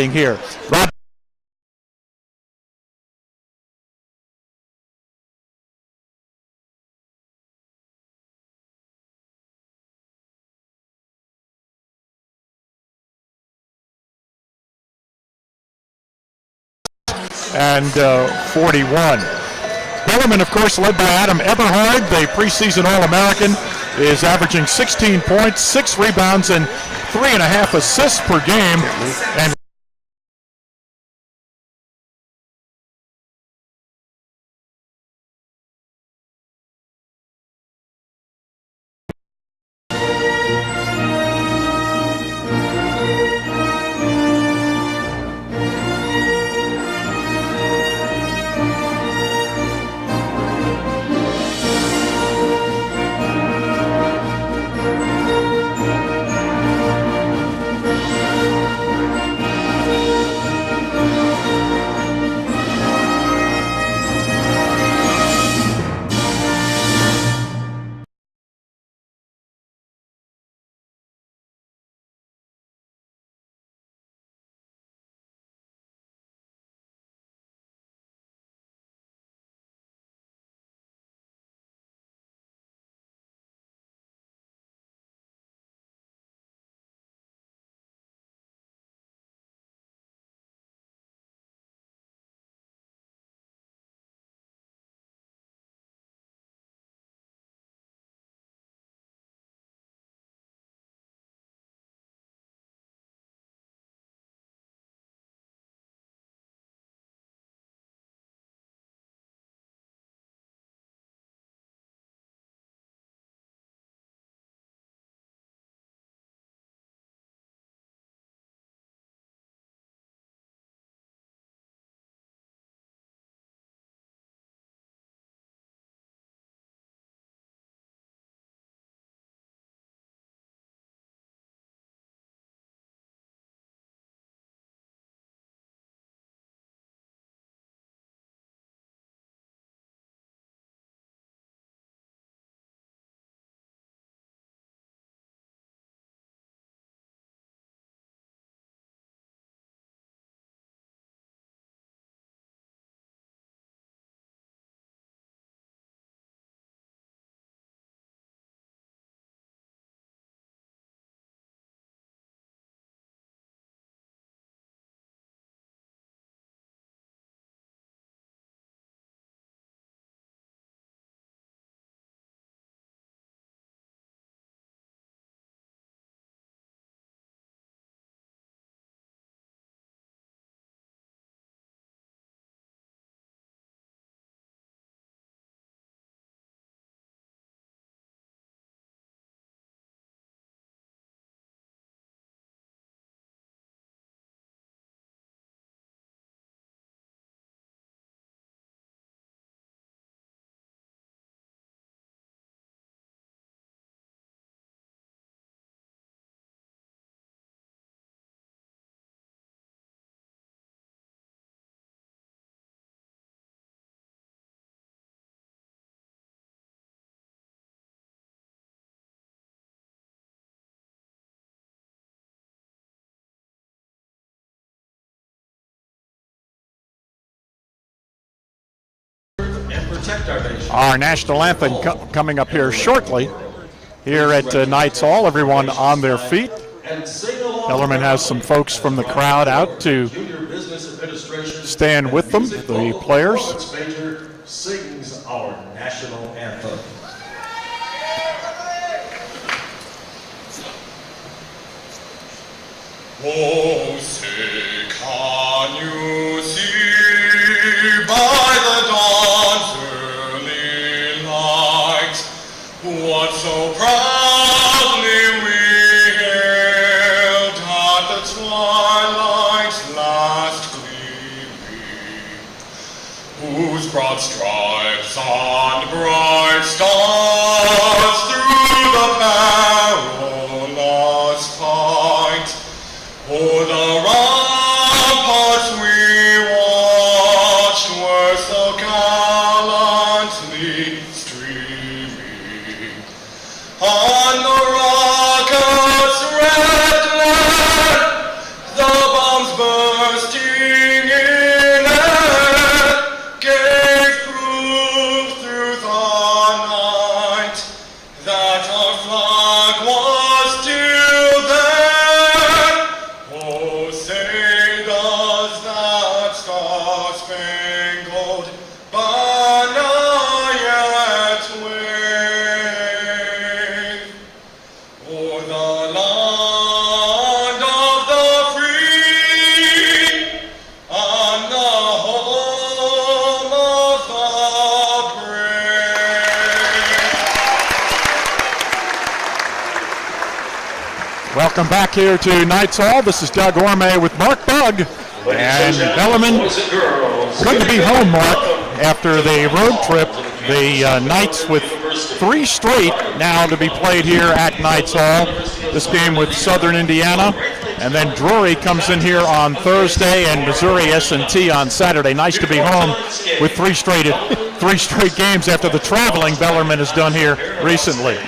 nothing here. And 41. Bellarmine, of course, led by Adam Eberhard, the preseason All-American, is averaging 16 points, 6 rebounds, and 3.5 assists per game. And our national anthem coming up here shortly here at Knights Hall. Everyone on their feet. Bellarmine has some folks from the crowd out to stand with them, the players. Sings our national anthem. Oh, say, can you see by the dawn's early light what so proudly we hailed at the twilight's last gleaming, whose broad stripes on bright stars through the perilous fight o'er the ramparts we watched were so gallantly streaming, on the rocket's red glare the bombs burned. Say does that star-spangled banner yet wave o'er the land of the free and the home of the brave? Welcome back here to Knights Hall. This is Doug Orme with Mark Bugg. And Bellarmine going to be home, Mark, after the road trip. The Knights with 3 straight now to be played here at Knights Hall. This game with Southern Indiana. And then Drury comes in here on Thursday and Missouri S&T on Saturday. Nice to be home with 3 straight games after the traveling Bellarmine has done here recently.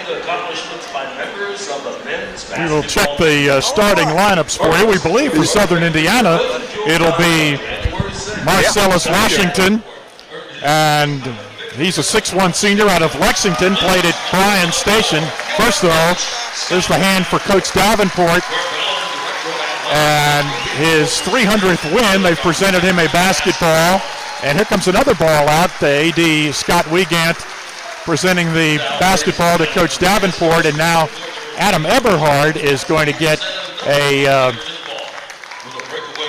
We will check the starting lineups for you. We believe for Southern Indiana, it'll be Marcellus Washington, and he's a 6'1 senior out of Lexington, played at Bryan Station. First of all, there's the hand for Coach Davenport, and his 300th win. They've presented him a basketball, and here comes another ball out. The AD, Scott Wiegand, presenting the basketball to Coach Davenport, and now Adam Eberhard is going to get a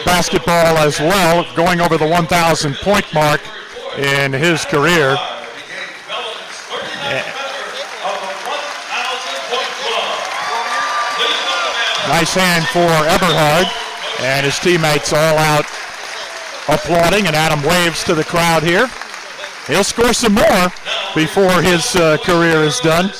basketball as well, going over the 1,000 point mark in his career. Nice hand for Eberhard, and his teammates all out applauding, and Adam waves to the crowd here. He'll score some more before his career is done.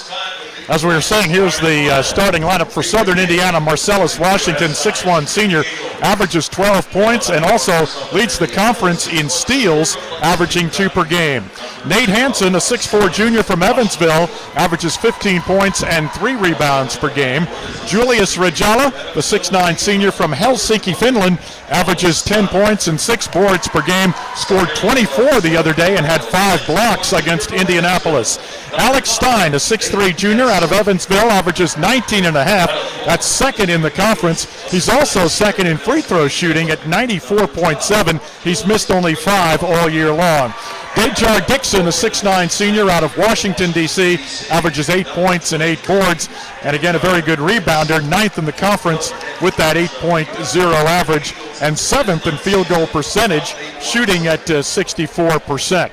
As we were saying, here's the starting lineup for Southern Indiana. Marcellus Washington, 6'1 senior, averages 12 points and also leads the conference in steals, averaging 2 per game. Nate Hansen, a 6'4 junior from Evansville, averages 15 points and 3 rebounds per game. Julius Rajala, the 6'9 senior from Helsinki, Finland, averages 10 points and 6 boards per game, scored 24 the other day and had 5 blocks against Indianapolis. Alex Stein, a 6'3 junior out of Evansville, averages 19 and a half. That's second in the conference. He's also second in free throw shooting at 94.7. He's missed only 5 all year long. Dejar Dixon, a 6'9 senior out of Washington, D.C., averages 8 points and 8 boards. And again, a very good rebounder, 9th in the conference with that 8.0 average, and 7th in field goal percentage, shooting at 64%.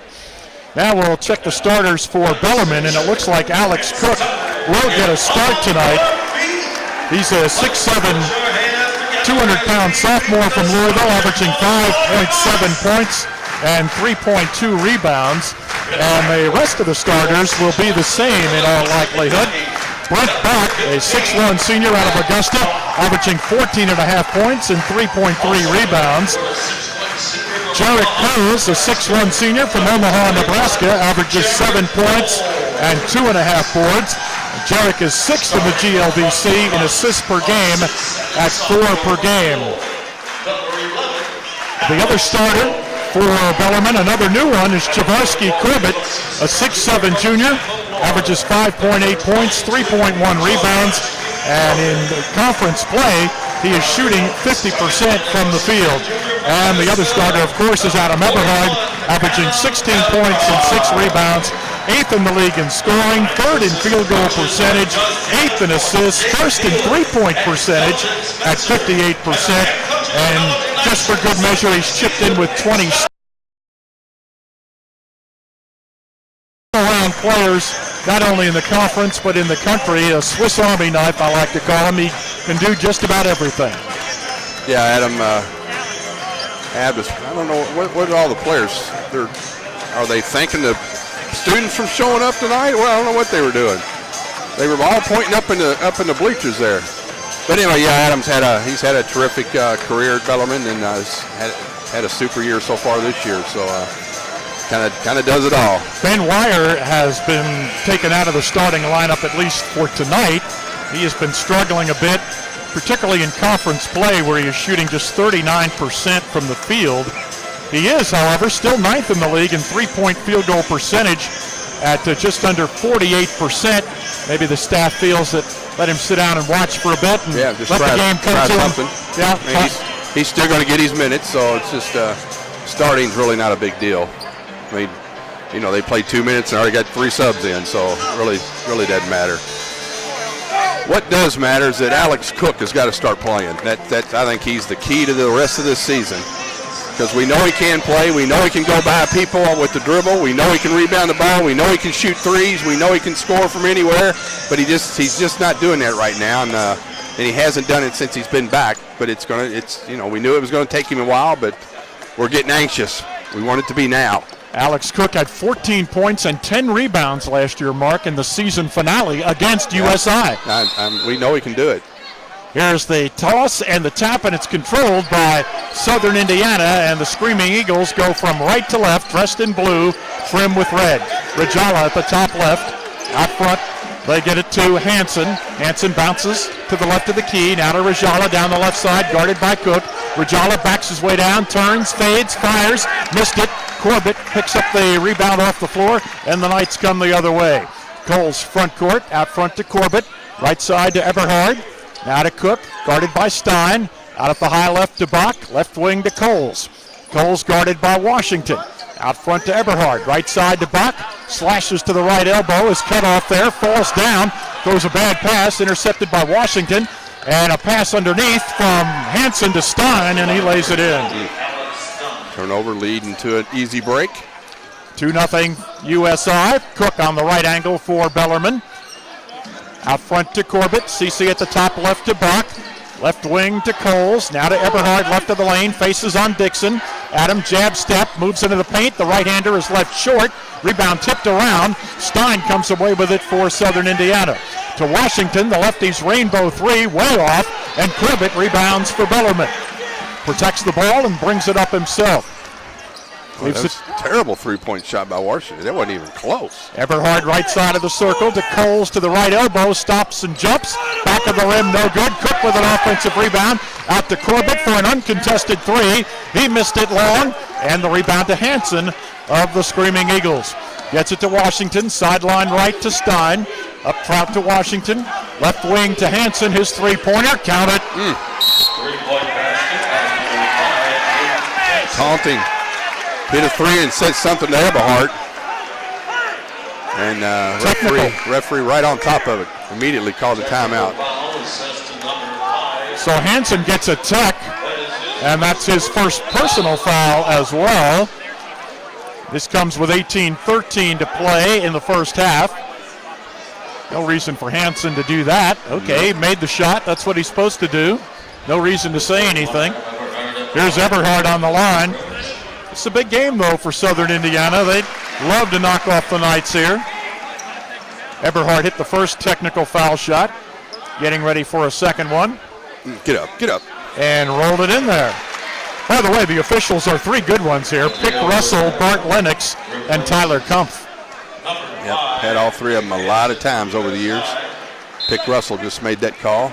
Now we'll check the starters for Bellarmine, and it looks like Alex Cook will get a start tonight. He's a 6'7", 200-pound sophomore from Louisville, averaging 5.7 points and 3.2 rebounds. And the rest of the starters will be the same in all likelihood. Brent Bach, a 6'1 senior out of Augusta, averaging 14.5 points and 3.3 rebounds. Jarek Coles, a 6'1 senior from Omaha, Nebraska, averages 7 points and 2.5 boards. Jarek is 6th in the GLVC in assists per game at 4 per game. The other starter for Bellarmine, another new one, is Chavarsky Corbett, a 6'7 junior, averages 5.8 points, 3.1 rebounds, and in conference play, he is shooting 50% from the field. And the other starter, of course, is Adam Eberhard, averaging 16 points and 6 rebounds, 8th in the league in scoring, 3rd in field goal percentage, 8th in assists, 1st in three-point percentage at 58%. And just for good measure, he's chipped in with 20 around players, not only in the conference but in the country. A Swiss Army knife, I like to call him. He can do just about everything. Yeah, Adam, I don't know what are all the players. Are they thanking the students for showing up tonight? Well, I don't know what they were doing. They were all pointing up in the bleachers there. But anyway, yeah, Adam's had a terrific career at Bellarmine, and had a super year so far this year. So kind of does it all. Ben Wire has been taken out of the starting lineup, at least for tonight. He has been struggling a bit, particularly in conference play, where he is shooting just 39% from the field. He is, however, still 9th in the league in three-point field goal percentage at just under 48%. Maybe the staff feels that let him sit down and watch for a bit and just let the game come to him. Yeah, he's still going to get his minutes, so it's just starting's really not a big deal. I mean, they played 2 minutes and already got 3 subs in, so really doesn't matter. What does matter is that Alex Cook has got to start playing. That I think he's the key to the rest of this season, because we know he can play. We know he can go by people with the dribble. We know he can rebound the ball. We know he can shoot threes. We know he can score from anywhere. But he's just not doing that right now, and he hasn't done it since he's been back. But we knew it was going to take him a while, but we're getting anxious. We want it to be now. Alex Cook had 14 points and 10 rebounds last year, Mark, in the season finale against USI. We know he can do it. Here's the toss and the tap, and it's controlled by Southern Indiana, and the Screaming Eagles go from right to left, dressed in blue, trimmed with red. Rajala at the top left. Out front, they get it to Hansen. Hansen bounces to the left of the key. Now to Rajala down the left side, guarded by Cook. Rajala backs his way down, turns, fades, fires, missed it. Corbett picks up the rebound off the floor, and the Knights come the other way. Coles front court, out front to Corbett. Right side to Eberhard. Now to Cook, guarded by Stein. Out at the high left to Bach, left wing to Coles. Coles guarded by Washington. Out front to Eberhard, right side to Bach. Slashes to the right elbow, is cut off there, falls down. Throws a bad pass, intercepted by Washington. And a pass underneath from Hansen to Stein, and he lays it in. Turnover leading to an easy break. 2-0 USI. Cook on the right angle for Bellarmine. Out front to Corbett. CC at the top left to Bach. Left wing to Coles. Now to Eberhard, left of the lane. Faces on Dixon. Adam jab step. Moves into the paint. The right-hander is left short. Rebound tipped around. Stein comes away with it for Southern Indiana. To Washington. The lefty's rainbow three. Way off. And Corbett rebounds for Bellarmine. Protects the ball and brings it up himself. Well, that's a terrible three-point shot by Washington. That wasn't even close. Eberhard right side of the circle to Coles to the right elbow. Stops and jumps. Back of the rim, no good. Cook with an offensive rebound. Out to Corbett for an uncontested three. He missed it long. And the rebound to Hansen of the Screaming Eagles. Gets it to Washington. Sideline right to Stein. Up front to Washington. Left wing to Hansen. His three-pointer. Count it. Three-point basket. Taunting. Hit a three and said something to Eberhard. And referee right on top of it. Immediately called a timeout. So Hansen gets a tech, and that's his first personal foul as well. This comes with 18:13 to play in the first half. No reason for Hansen to do that. Okay, made the shot. That's what he's supposed to do. No reason to say anything. Here's Eberhard on the line. It's a big game, though, for Southern Indiana. They'd love to knock off the Knights here. Eberhard hit the first technical foul shot, getting ready for a second one. Get up. And rolled it in there. By the way, the officials are three good ones here. Pick Russell, Bart Lennox, and Tyler Kumpf. Yep, had all three of them a lot of times over the years. Pick Russell just made that call.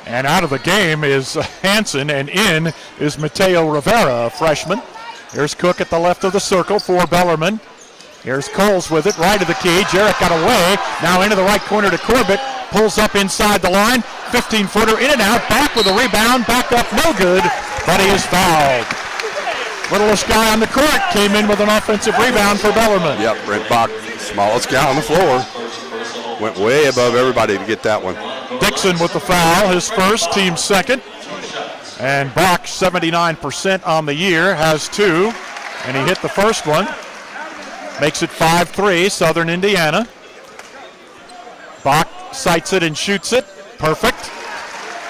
And out of the game is Hansen, and in is Mateo Rivera, a freshman. Here's Cook at the left of the circle for Bellarmine. Here's Coles with it, right of the key. Jarrett got away. Now into the right corner to Corbett. Pulls up inside the line. 15-footer in and out. Back with a rebound. Back up, no good. But he is fouled. Littlest guy on the court came in with an offensive rebound for Bellarmine. Yep, Brent Bach, smallest guy on the floor. Went way above everybody to get that one. Dixon with the foul, his first, team second. And Bach, 79% on the year, has two. And he hit the first one. Makes it 5-3, Southern Indiana. Bach sights it and shoots it. Perfect.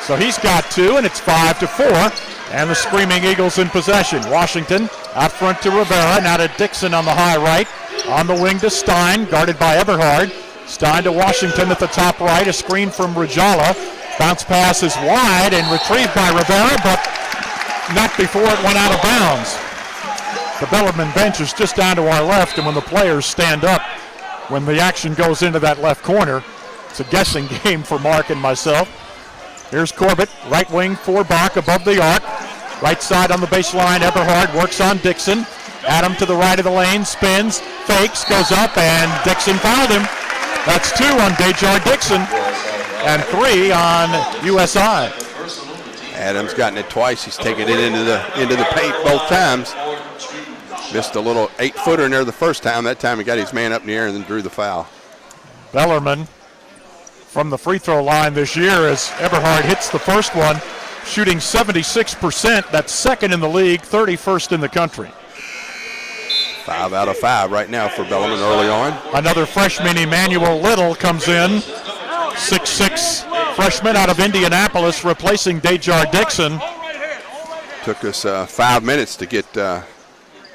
So he's got two, and it's 5-4. And the Screaming Eagles in possession. Washington out front to Rivera. Now to Dixon on the high right. On the wing to Stein, guarded by Eberhard. Stein to Washington at the top right. A screen from Rajala. Bounce pass is wide and retrieved by Rivera, but not before it went out of bounds. The Bellarmine bench is just down to our left, and when the players stand up, when the action goes into that left corner, it's a guessing game for Mark and myself. Here's Corbett, right wing for Bach above the arc. Right side on the baseline, Eberhard works on Dixon. Adam to the right of the lane, spins, fakes, goes up, and Dixon fouled him. That's two on Dejar Dixon and three on USI. Adams gotten it twice. He's taken it into the paint both times. Missed a little 8-footer in there the first time. That time he got his man up in the air and then drew the foul. Bellarmine from the free throw line this year as Eberhard hits the first one, shooting 76%. That's second in the league, 31st in the country. 5 out of 5 right now for Bellarmine early on. Another freshman, Emmanuel Little, comes in. 6'6" freshman out of Indianapolis, replacing Dejar Dixon. Took us 5 minutes to get,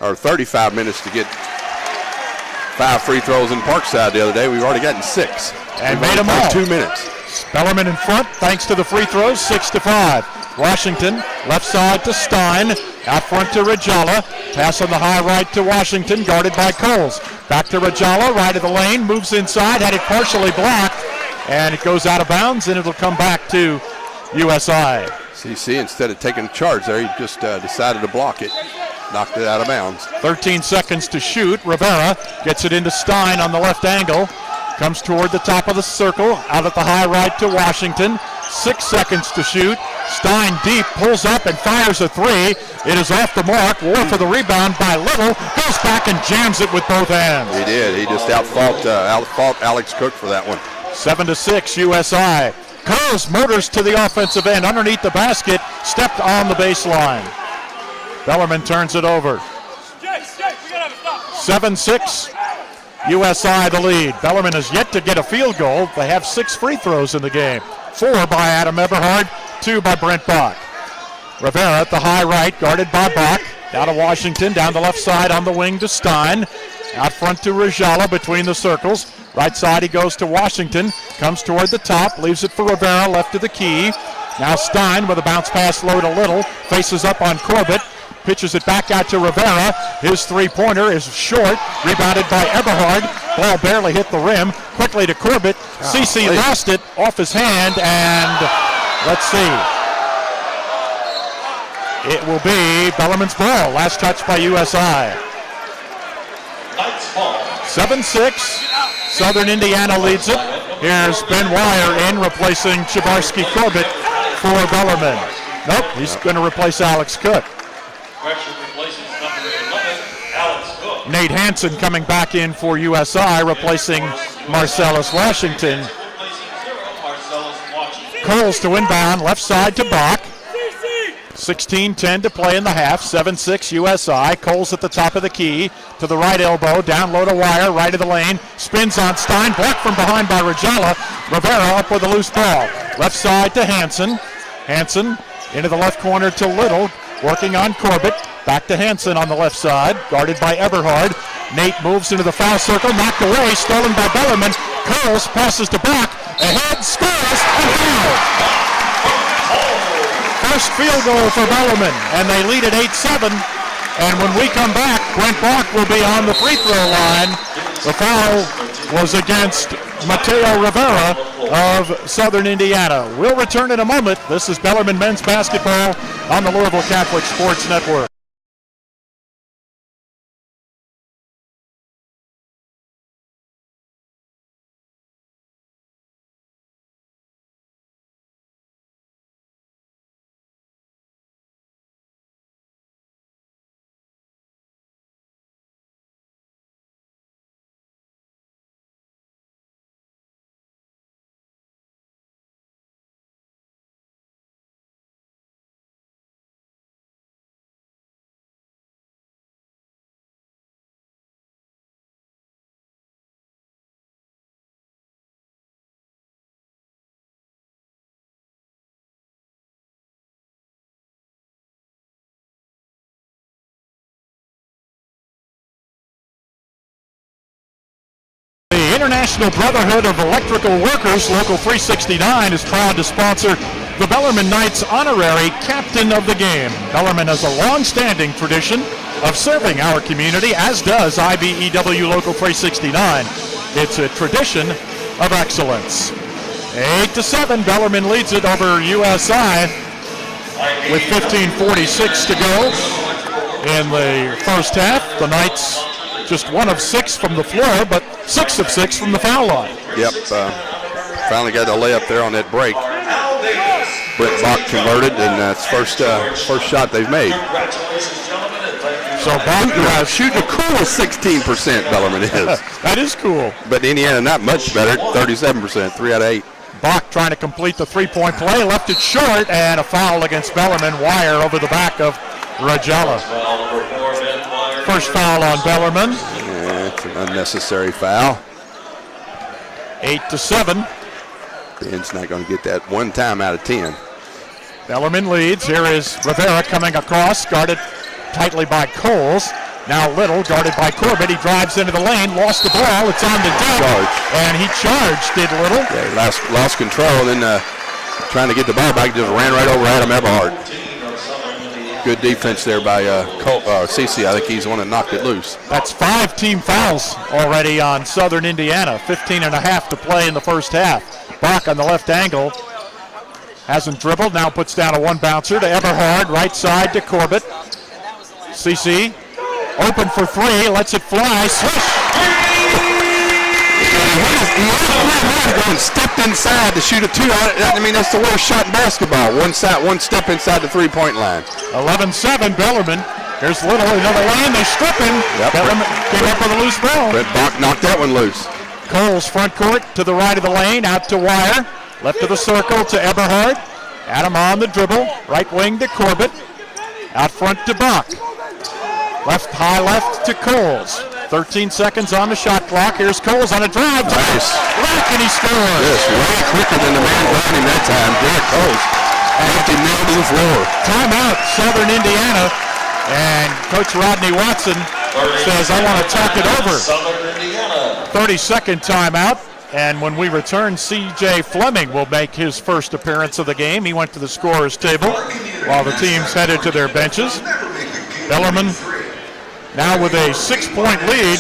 or 35 minutes to get 5 free throws in Parkside the other day. We've already gotten 6. And made them all. 2 minutes. Bellarmine in front thanks to the free throws, 6-5. Washington, left side to Stein. Out front to Rajala. Pass on the high right to Washington, guarded by Coles. Back to Rajala, right of the lane, moves inside, had it partially blocked, and it goes out of bounds, and it'll come back to USI. CC, instead of taking charge there, he just decided to block it. Knocked it out of bounds. 13 seconds to shoot. Rivera gets it into Stein on the left angle. Comes toward the top of the circle. Out at the high right to Washington. 6 seconds to shoot. Stein deep, pulls up and fires a three. It is off the mark. War for the rebound by Little. Goes back and jams it with both hands. He did. He just outfought Alex Cook for that one. 7-6 USI. Coles motors to the offensive end underneath the basket. Stepped on the baseline. Bellarmine turns it over. 7-6 USI the lead. Bellarmine has yet to get a field goal. They have 6 free throws in the game. 4 by Adam Eberhard, 2 by Brent Bach. Rivera at the high right, guarded by Bach. Down to Washington, down the left side on the wing to Stein. Out front to Rajala between the circles. Right side he goes to Washington. Comes toward the top, leaves it for Rivera, left of the key. Now Stein with a bounce pass low to Little. Faces up on Corbett. Pitches it back out to Rivera. His three-pointer is short. Rebounded by Eberhard. Ball barely hit the rim. Quickly to Corbett. CC lost it off his hand, and let's see. It will be Bellarmine's ball. Last touch by USI. 7-6. Southern Indiana leads it. Here's Ben Wire in, replacing Chabarsky Corbett for Bellarmine. Nope, he's going to replace Alex Cook. Nate Hansen coming back in for USI, replacing Marcellus Washington. Coles to inbound, left side to Bach. 16-10 to play in the half, 7-6 USI. Coles at the top of the key, to the right elbow, down low to Wire, right of the lane. Spins on Stein, blocked from behind by Rajala. Rivera up with a loose ball. Left side to Hansen. Hansen into the left corner to Little. Working on Corbett, back to Hansen on the left side, guarded by Eberhard. Nate moves into the foul circle, knocked away, stolen by Bellarmine. Coles passes to Bach, ahead, scores, and out. First field goal for Bellarmine, and they lead at 8-7. And when we come back, Brent Bach will be on the free throw line. The foul was against Mateo Rivera of Southern Indiana. We'll return in a moment. This is Bellarmine men's basketball on the Louisville Catholic Sports Network. International Brotherhood of Electrical Workers, Local 369, is proud to sponsor the Bellarmine Knights honorary captain of the game. Bellarmine has a long-standing tradition of serving our community, as does IBEW Local 369. It's a tradition of excellence. 8-7, Bellarmine leads it over USI with 15:46 to go in the first half. The Knights just 1 of 6 from the floor, but 6 of 6 from the foul line. Yep, finally got a layup there on that break. Brett Bach converted, and that's first shot they've made. Congratulations, gentlemen, and thank you. So Bach Shooting a cool 16%, Bellarmine is. that is cool. But Indiana not much better, 37%, 3 out of 8. Bach trying to complete the three-point play, left it short, and a foul against Bellarmine. Wire over the back of Rajala. First foul on Bellarmine. Yeah, it's an unnecessary foul. 8-7. Ben's not going to get that one time out of 10. Bellarmine leads. Here is Rivera coming across, guarded tightly by Coles. Now Little, guarded by Corbett. He drives into the lane, lost the ball. It's on to Dick. And he charged, did Little. Yeah, he lost control, and then trying to get the ball back, just ran right over Adam Eberhard. Good defense there by CC. I think he's the one that knocked it loose. That's 5 team fouls already on Southern Indiana. 15.5 to play in the first half. Bach on the left angle. Hasn't dribbled, now puts down a one bouncer to Eberhard, right side to Corbett. CC open for three, lets it fly, swish. He stepped inside to shoot a two. I mean, that's the worst shot in basketball. One step inside the three-point line. 11-7, Bellarmine. Here's Little, another lane, they strip him. Yep. Bellarmine came up with a loose ball. Brett Bach knocked that one loose. Coles front court to the right of the lane, out to Wire. Left of the circle to Eberhard. Adam on the dribble, right wing to Corbett. Out front to Bach. High left to Coles. 13 seconds on the shot clock. Here's Coles on a drive. Nice. Rack, and he scores. Yes, way quicker than the man behind him that time. Derek Coles. Empty nail to the floor. Timeout, Southern Indiana. And Coach Rodney Watson says, I want to talk it over. Southern Indiana. 30-second timeout. And when we return, C.J. Fleming will make his first appearance of the game. He went to the scorer's table while the teams headed to their benches. Bellarmine now with a 6-point lead,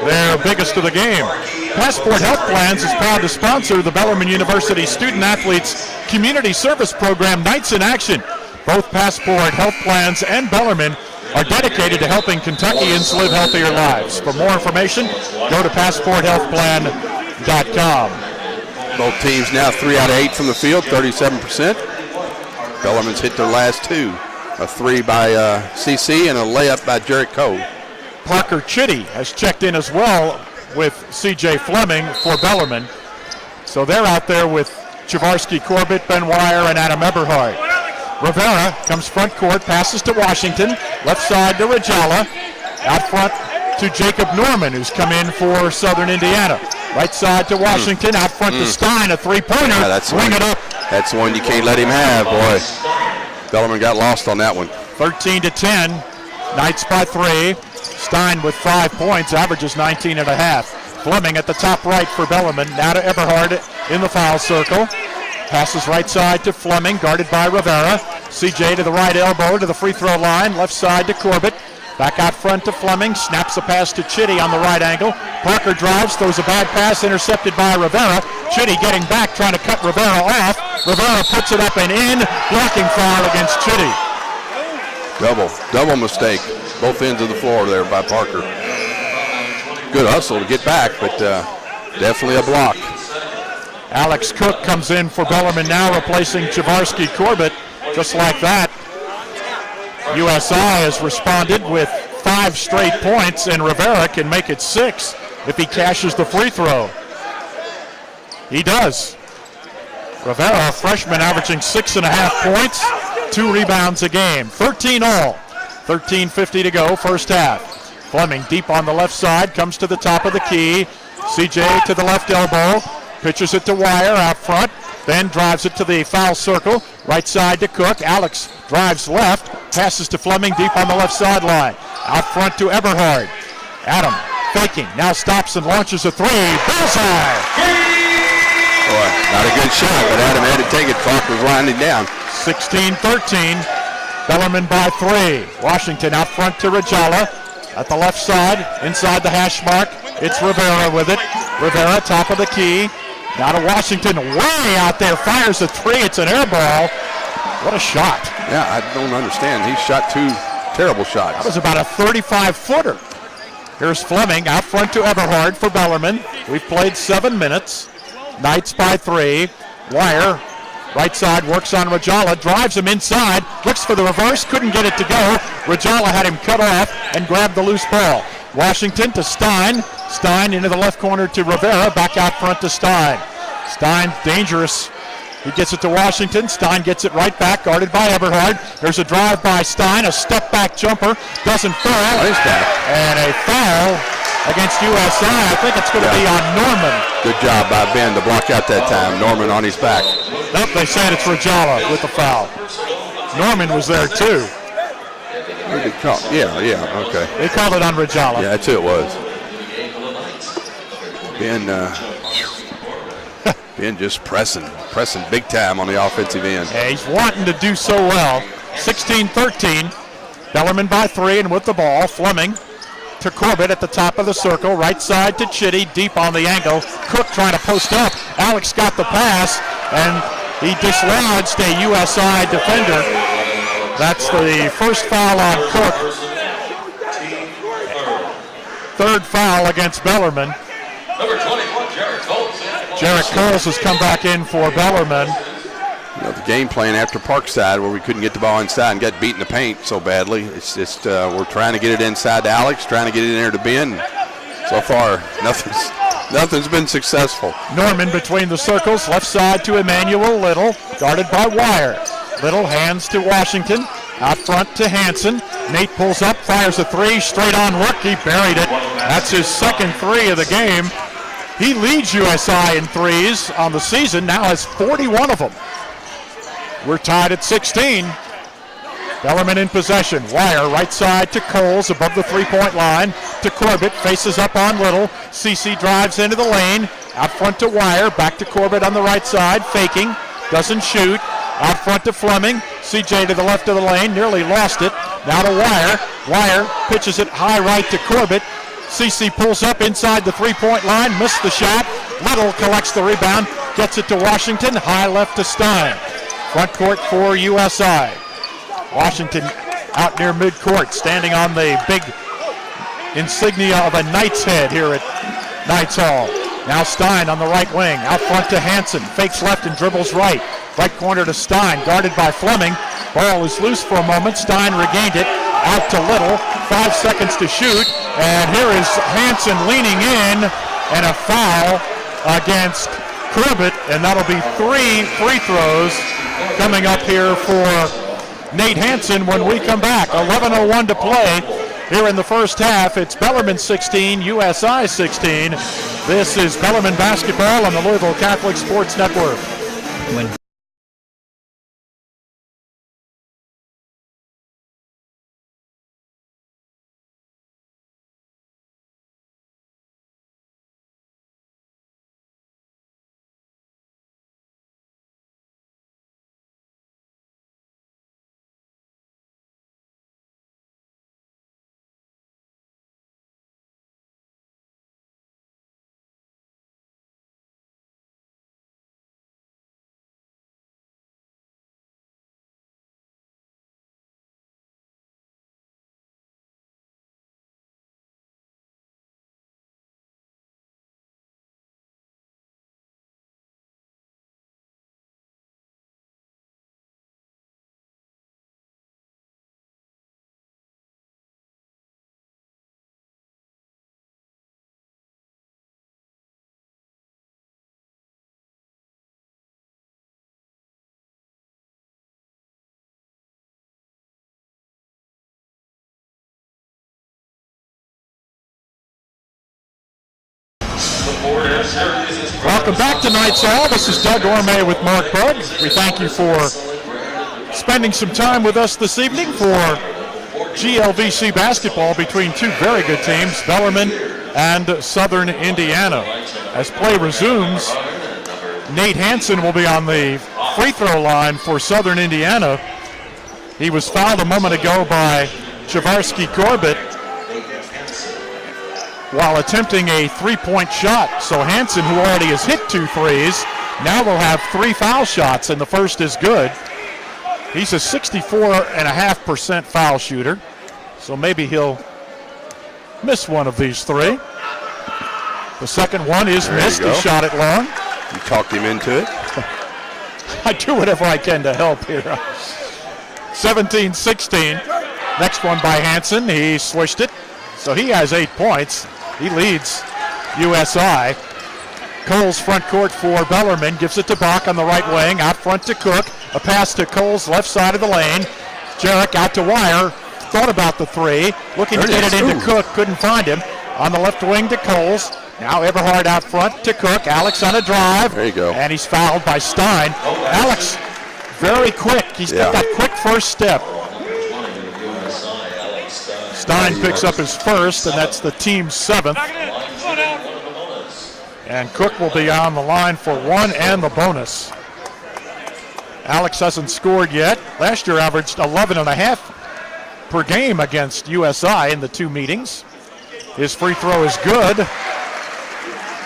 their biggest of the game. Passport Health Plans is proud to sponsor the Bellarmine University Student Athletes Community Service Program Nights in Action. Both Passport Health Plans and Bellarmine are dedicated to helping Kentuckians live healthier lives. For more information, go to passporthealthplan.com. Both teams now 3 out of 8 from the field, 37%. Bellarmine's hit their last two. A three by CC and a layup by Jarrett Cole. Parker Chitty has checked in as well with C.J. Fleming for Bellarmine. So they're out there with Chavarsky, Corbett, Ben Wire, and Adam Eberhard. Rivera comes front court, passes to Washington, left side to Rajala, out front to Jacob Norman, who's come in for Southern Indiana. Right side to Washington, out front to Stein, a three-pointer. Yeah, that's Bring it up. That's the one you can't let him have, boy. Bellarmine got lost on that one. 13-10, Knights by 3. Stein with 5 points, averages 19.5. Fleming at the top right for Bellarmine. Now to Eberhard in the foul circle. Passes right side to Fleming, guarded by Rivera. CJ to the right elbow to the free throw line. Left side to Corbett. Back out front to Fleming. Snaps a pass to Chitty on the right angle. Parker drives, throws a bad pass, intercepted by Rivera. Chitty getting back, trying to cut Rivera off. Rivera puts it up and in. Blocking foul against Chitty. Double mistake. Both ends of the floor there by Parker. Good hustle to get back, but definitely a block. Alex Cook comes in for Bellarmine now, replacing Chavarsky Corbett. Just like that, USI has responded with 5 straight points, and Rivera can make it 6 if he cashes the free throw. He does. Rivera, a freshman, averaging 6.5 points, 2 rebounds a game. 13 all. 13:50 to go, first half. Fleming deep on the left side, comes to the top of the key. CJ to the left elbow, pitches it to Wire out front, then drives it to the foul circle, right side to Cook. Alex drives left, passes to Fleming deep on the left sideline. Out front to Eberhard. Adam faking, now stops and launches a three. Bullseye! Boy, not a good shot, but Adam had to take it. Clock was winding down. 16-13. Bellarmine by 3. Washington out front to Rajala. At the left side, inside the hash mark, it's Rivera with it. Rivera, top of the key. Now to Washington, way out there, fires a three. It's an air ball. What a shot. Yeah, I don't understand. He shot 2 terrible shots. That was about a 35-footer. Here's Fleming out front to Eberhard for Bellarmine. We've played 7 minutes. Knights by 3. Wire Right side works on Rajala, drives him inside, looks for the reverse, couldn't get it to go. Rajala had him cut off and grabbed the loose ball. Washington to Stein. Stein into the left corner to Rivera, back out front to Stein. Stein dangerous. He gets it to Washington. Stein gets it right back, guarded by Eberhard. There's a drive by Stein, a step back jumper, doesn't fall. Nice back. And a foul against USI. I think it's going to be on Norman. Good job by Ben to block out that time. Norman on his back. Nope, they said it's Rajala with the foul. Norman was there too. Yeah, okay. They called it on Rajala. Yeah, that's who it was. Ben just pressing big time on the offensive end. Yeah, he's wanting to do so well. 16-13. Bellarmine by 3 and with the ball. Fleming to Corbett at the top of the circle. Right side to Chitty, deep on the angle. Cook trying to post up. Alex got the pass, and he dislodged a USI defender. That's the first foul on Cook. Third foul against Bellarmine. Number 21, Jarrett Coles. Jarrett Coles has come back in for Bellarmine. You know, the game plan after Parkside, where we couldn't get the ball inside and got beat in the paint so badly, it's just we're trying to get it inside to Alex, trying to get it in there to Ben. So far, nothing's been successful. Norman between the circles, left side to Emmanuel Little, guarded by Wire. Little hands to Washington, out front to Hansen. Nate pulls up, fires a 3, straight on look, he buried it. That's his second 3 of the game. He leads USI in threes on the season, now has 41 of them. We're tied at 16. Bellarmine in possession. Wire right side to Coles above the three-point line to Corbett. Faces up on Little. CC drives into the lane. Out front to Wire. Back to Corbett on the right side. Faking. Doesn't shoot. Out front to Fleming. CJ to the left of the lane. Nearly lost it. Now to Wire. Wire pitches it high right to Corbett. CC pulls up inside the three-point line. Missed the shot. Little collects the rebound. Gets it to Washington. High left to Stein. Front court for USI. Washington out near midcourt, standing on the big insignia of a Knight's head here at Knights Hall. Now Stein on the right wing, out front to Hansen. Fakes left and dribbles right. Right corner to Stein, guarded by Fleming. Ball is loose for a moment. Stein regained it. Out to Little. 5 seconds to shoot. And here is Hansen leaning in, and a foul against Corbett, and that'll be 3 free throws coming up here for Nate Hansen when we come back. 11:01 to play here in the first half. It's Bellarmine 16, USI 16. This is Bellarmine basketball on the Louisville Catholic Sports Network. Welcome back to Knights Hall. This is Doug Orme with Mark Bugg. We thank you for spending some time with us this evening for GLVC basketball between two very good teams, Bellarmine and Southern Indiana. As play resumes, Nate Hansen will be on the free throw line for Southern Indiana. He was fouled a moment ago by Chavarsky Corbett while attempting a three-point shot. So Hansen, who already has hit 2 threes, now will have 3 foul shots, and the first is good. He's a 64.5% foul shooter, so maybe he'll miss one of these 3. The second one is missed. He shot it long. You talked him into it. I do whatever I can to help here. 17-16. Next one by Hansen. He swished it. So he has 8 points. He leads USI. Coles front court for Bellarmine. Gives it to Bach on the right wing. Out front to Cook. A pass to Coles left side of the lane. Jarek out to Wire. Thought about the three. Looking to get it into Cook. Couldn't find him. On the left wing to Coles. Now Eberhard out front to Cook. Alex on a drive. There you go. And he's fouled by Stein. Alex, very quick. He's got that quick first step. Stein picks up his first, and that's the team's 7th. And Cook will be on the line for 1 and the bonus. Alex hasn't scored yet. Last year averaged 11.5 per game against USI in the 2 meetings. His free throw is good.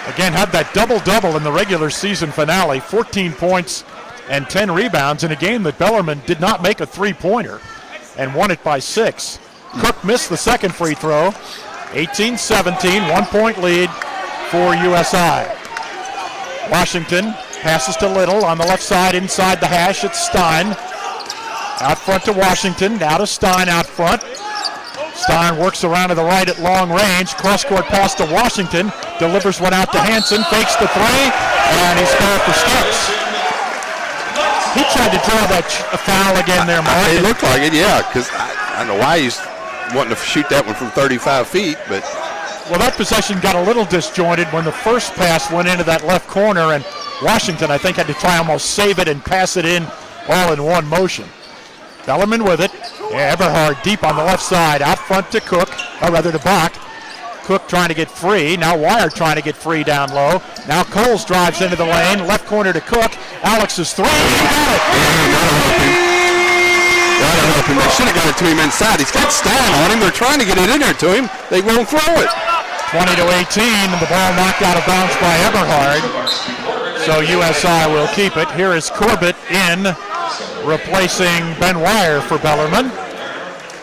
Again, had that double-double in the regular season finale, 14 points and 10 rebounds in a game that Bellarmine did not make a three-pointer and won it by 6. Cook missed the second free throw. 18-17, 1-point lead for USI. Washington passes to Little on the left side inside the hash. It's Stein. Out front to Washington, now to Stein out front. Stein works around to the right at long range. Cross-court pass to Washington. Delivers one out to Hansen. Fakes the three. And he's fouled for steps. He tried to draw that foul again there, Mark. It looked like it, yeah, because I don't know why he's wanting to shoot that one from 35 feet, but... Well, that possession got a little disjointed when the first pass went into that left corner, and Washington, I think, had to try almost save it and pass it in all in one motion. Bellarmine with it. Yeah, Eberhard deep on the left side. Out front to Cook, or rather to Bach. Cook trying to get free. Now Wire trying to get free down low. Now Coles drives into the lane. Left corner to Cook. Alex's three. He got it. They should have got it to him inside. He's got Stein on him. They're trying to get it in there to him. They won't throw it. 20-18, and the ball knocked out of bounds by Eberhard. So USI will keep it. Here is Corbett in, replacing Ben Wire for Bellarmine.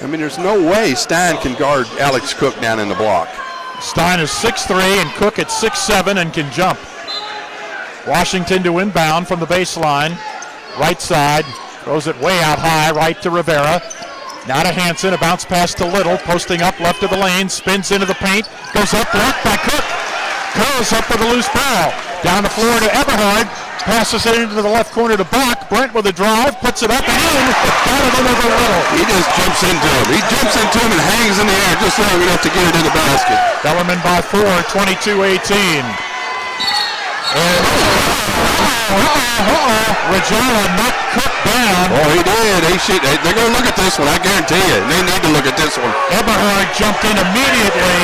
I mean, there's no way Stein can guard Alex Cook down in the block. Stein is 6'3", and Cook at 6'7", and can jump. Washington to inbound from the baseline. Right side, throws it way out high, right to Rivera. Now to Hansen, a bounce pass to Little, posting up left of the lane, spins into the paint, goes up, blocked by Cook. Curls up with a loose ball. Down the floor to Eberhard, passes it into the left corner to Bach. Brent with a drive, puts it up and in. Got it in over Little. He just jumps into him. He jumps into him and hangs in the air just long enough to get it in the basket. Bellarmine by 4, 22-18. Rajala knocked Cook down. Oh, he did. They're going to look at this one, I guarantee you. They need to look at this one. Eberhard jumped in immediately,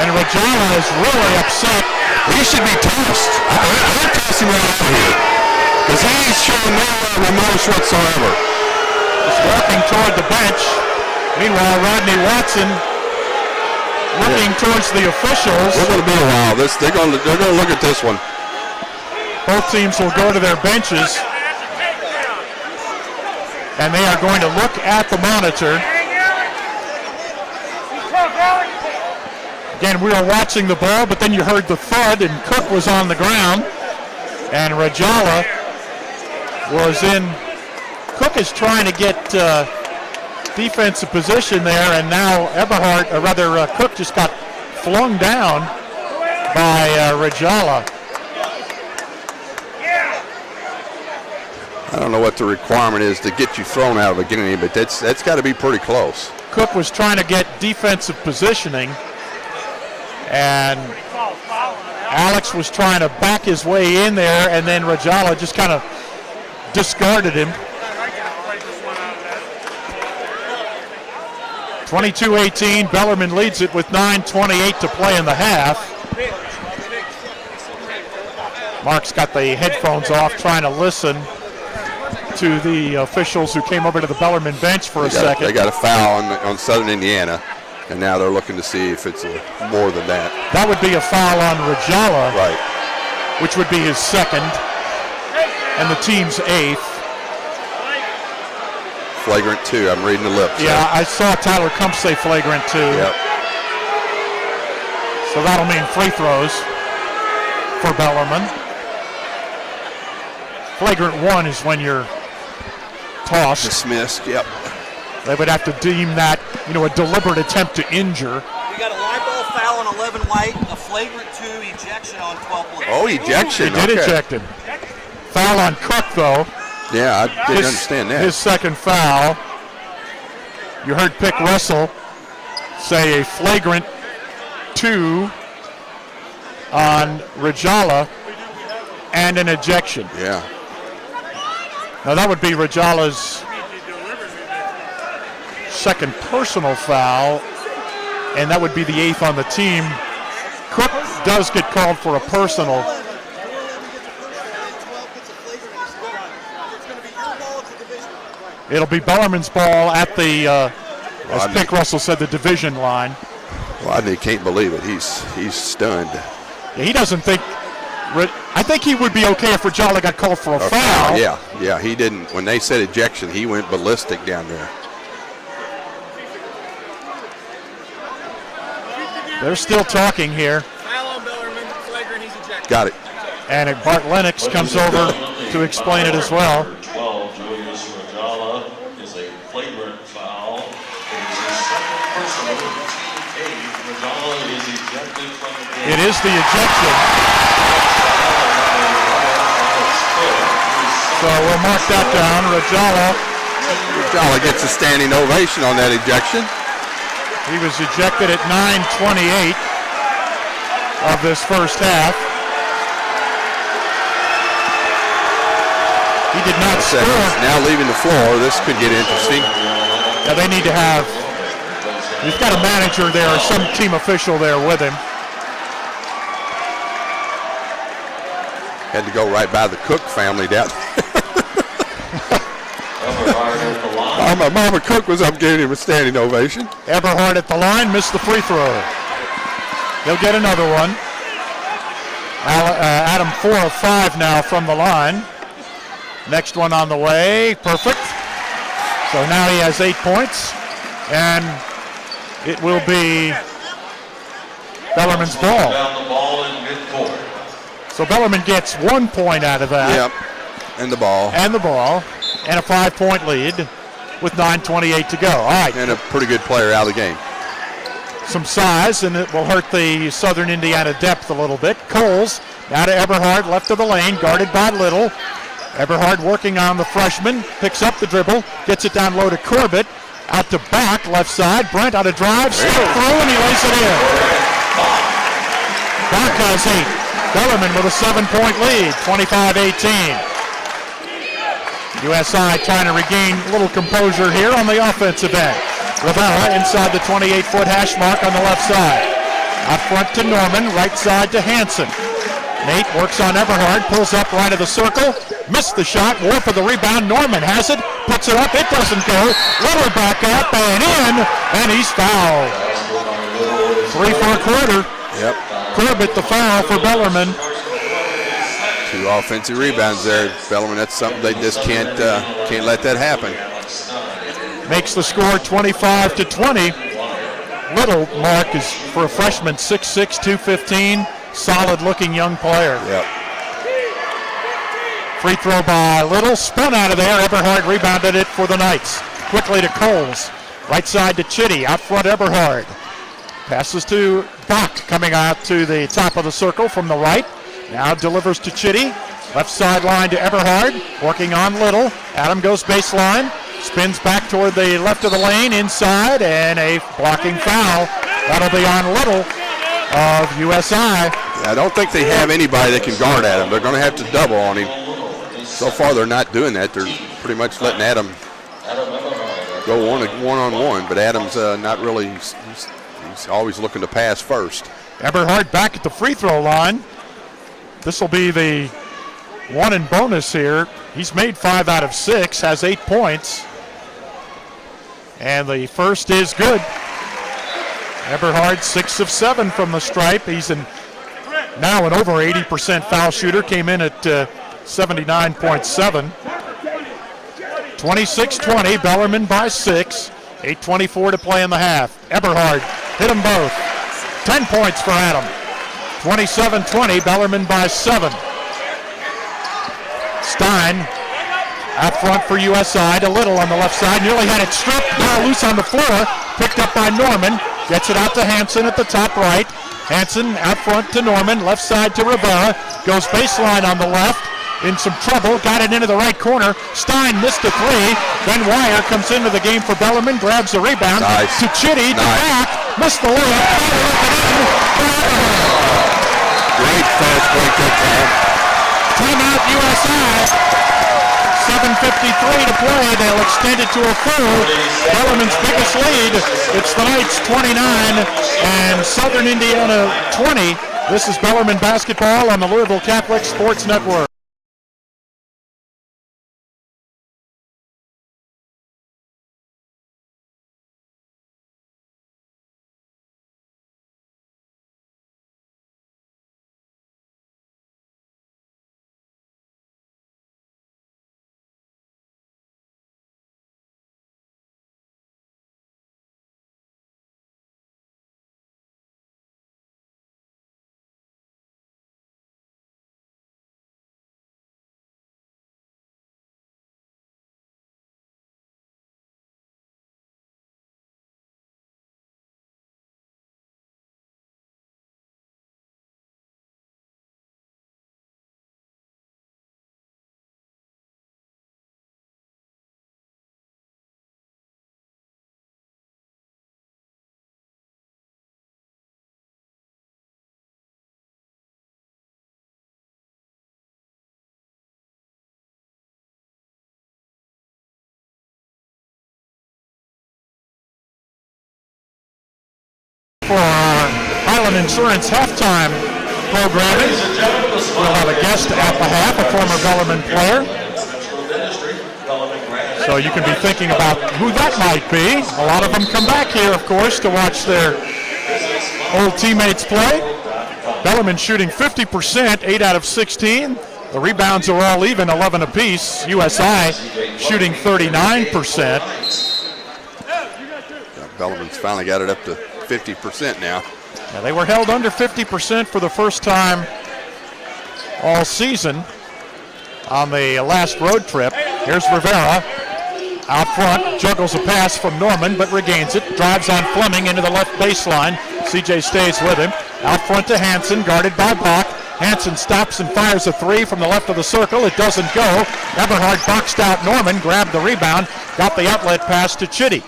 and Rajala is really upset. He should be tossed. I'd toss him right out here. Because he's showing no remorse whatsoever. He's walking toward the bench. Meanwhile, Rodney Watson looking towards the officials. It's going to be a while. They're going to look at this one. Both teams will go to their benches, and they are going to look at the monitor. Again, we were watching the ball, but then you heard the thud, and Cook was on the ground, and Rajala was in. Cook is trying to get defensive position there, and now Cook just got flung down by Rajala. I don't know what the requirement is to get you thrown out of a game, but that's got to be pretty close. Cook was trying to get defensive positioning, and Alex was trying to back his way in there, and then Rajala just kind of discarded him. 22-18, Bellarmine leads it with 9:28 to play in the half. Mark's got the headphones off, trying to listen to the officials who came over to the Bellarmine bench for a second. They got a foul on Southern Indiana, and now they're looking to see if it's more than that. That would be a foul on Rajala, right? Which would be his second, and the team's 8th. Flagrant 2, I'm reading the lips. Yeah, I saw Tyler Kump say flagrant 2. Yep. So that'll mean free throws for Bellarmine. Flagrant one is when you're tossed. Dismissed, yep. They would have to deem that, a deliberate attempt to injure. We got a live ball foul on 11 white, a flagrant 2 ejection on 12 blue. Oh, ejection. They did eject him. Foul on Cook, though. Yeah, I didn't understand that. His second foul. You heard Pick Russell say a flagrant 2 on Rajala and an ejection. Yeah. Now that would be Rajala's second personal foul, and that would be the 8th on the team. Cook does get called for a personal. It'll be Bellarmine's ball at the, as Pick Russell said, the division line. Rodney can't believe it. He's stunned. Yeah, he doesn't think. I think he would be okay if Rajala got called for a foul. Yeah, he didn't. When they said ejection, he went ballistic down there. They're still talking here. Foul on Bellarmine, flagrant, he's ejected. Got it. And Bart Lennox comes over to explain it as well. 12, Julius Rajala is a flagrant foul. It is his second personal. Team 8, Rajala is ejected from the game. It is the ejection. So we'll mark that down. Rajala gets a standing ovation on that ejection. He was ejected at 9:28 of this first half. He did not score. Now leaving the floor. This could get interesting. Now they need to have, he's got a manager there or some team official there with him. Had to go right by the Cook family down. Mama Cook was up giving him a standing ovation. Eberhard at the line, missed the free throw. He'll get another one. Adam 4 of 5 now from the line. Next one on the way, perfect. So now he has 8 points, and it will be Bellarmine's ball. Down the ball in midcourt. So Bellarmine gets 1 point out of that. Yep, and the ball. And the ball, and a 5-point lead with 9:28 to go. All right. And a pretty good player out of the game. Some size, and it will hurt the Southern Indiana depth a little bit. Coles now to Eberhard, left of the lane, guarded by Little. Eberhard working on the freshman, picks up the dribble, gets it down low to Corbett, out to Bach, left side. Brent on a drive, step through, and he lays it in. Bach has 8. Bellarmine with a 7-point lead, 25-18. USI trying to regain a little composure here on the offensive end. Rivera inside the 28-foot hash mark on the left side. Out front to Norman, right side to Hansen. Nate works on Eberhard, pulls up right of the circle, missed the shot, War for the rebound. Norman has it, puts it up, it doesn't go. Little back up and in, and he's fouled. 3 for a quarter. Yep. Corbett the foul for Bellarmine. 2 offensive rebounds there. Bellarmine, that's something they just can't let that happen. Makes the score 25-20. Little mark is for a freshman, 6'6", 215. Solid-looking young player. Yep. Free throw by Little, spun out of there. Eberhard rebounded it for the Knights. Quickly to Coles. Right side to Chitty. Out front, Eberhard. Passes to Bach, coming out to the top of the circle from the right. Now delivers to Chitty. Left sideline to Eberhard. Working on Little. Adam goes baseline. Spins back toward the left of the lane, inside, and a blocking foul. That'll be on Little of USI. I don't think they have anybody that can guard Adam. They're going to have to double on him. So far, they're not doing that. They're pretty much letting Adam go one-on-one, but Adam's not really. He's always looking to pass first. Eberhard back at the free throw line. This will be the one in bonus here. He's made 5 out of 6, has 8 points. And the first is good. Eberhard 6 of 7 from the stripe. He's now an over 80% foul shooter. Came in at 79.7. 26-20, Bellarmine by 6. 8:24 to play in the half. Eberhard hit them both. 10 points for Adam. 27-20, Bellarmine by 7. Stein out front for USI to Little on the left side. Nearly had it stripped. Ball loose on the floor. Picked up by Norman. Gets it out to Hansen at the top right. Hansen out front to Norman. Left side to Rivera. Goes baseline on the left. In some trouble. Got it into the right corner. Stein missed a three. Ben Wire comes into the game for Bellarmine. Grabs the rebound. Nice. To Chitty. To back. Missed the layup. Great fast break that time. Timeout USI. 7:53 to play. They'll extend it to a full. Bellarmine's biggest lead. It's the Knights 29 and Southern Indiana 20. This is Bellarmine basketball on the Louisville Catholic Sports Network. For our Highland Insurance halftime programming, we'll have a guest at the half, a former Bellarmine player. So you can be thinking about who that might be. A lot of them come back here, of course, to watch their old teammates play. Bellarmine shooting 50%, 8 out of 16. The rebounds are all even, 11 apiece. USI shooting 39%. Bellarmine's finally got it up to 50% now. Now they were held under 50% for the first time all season on the last road trip. Here's Rivera out front, juggles a pass from Norman but regains it, drives on Fleming into the left baseline. CJ stays with him. Out front to Hansen, guarded by Bach. Hansen stops and fires a three from the left of the circle. It doesn't go. Eberhard boxed out Norman, grabbed the rebound, got the outlet pass to Chitty.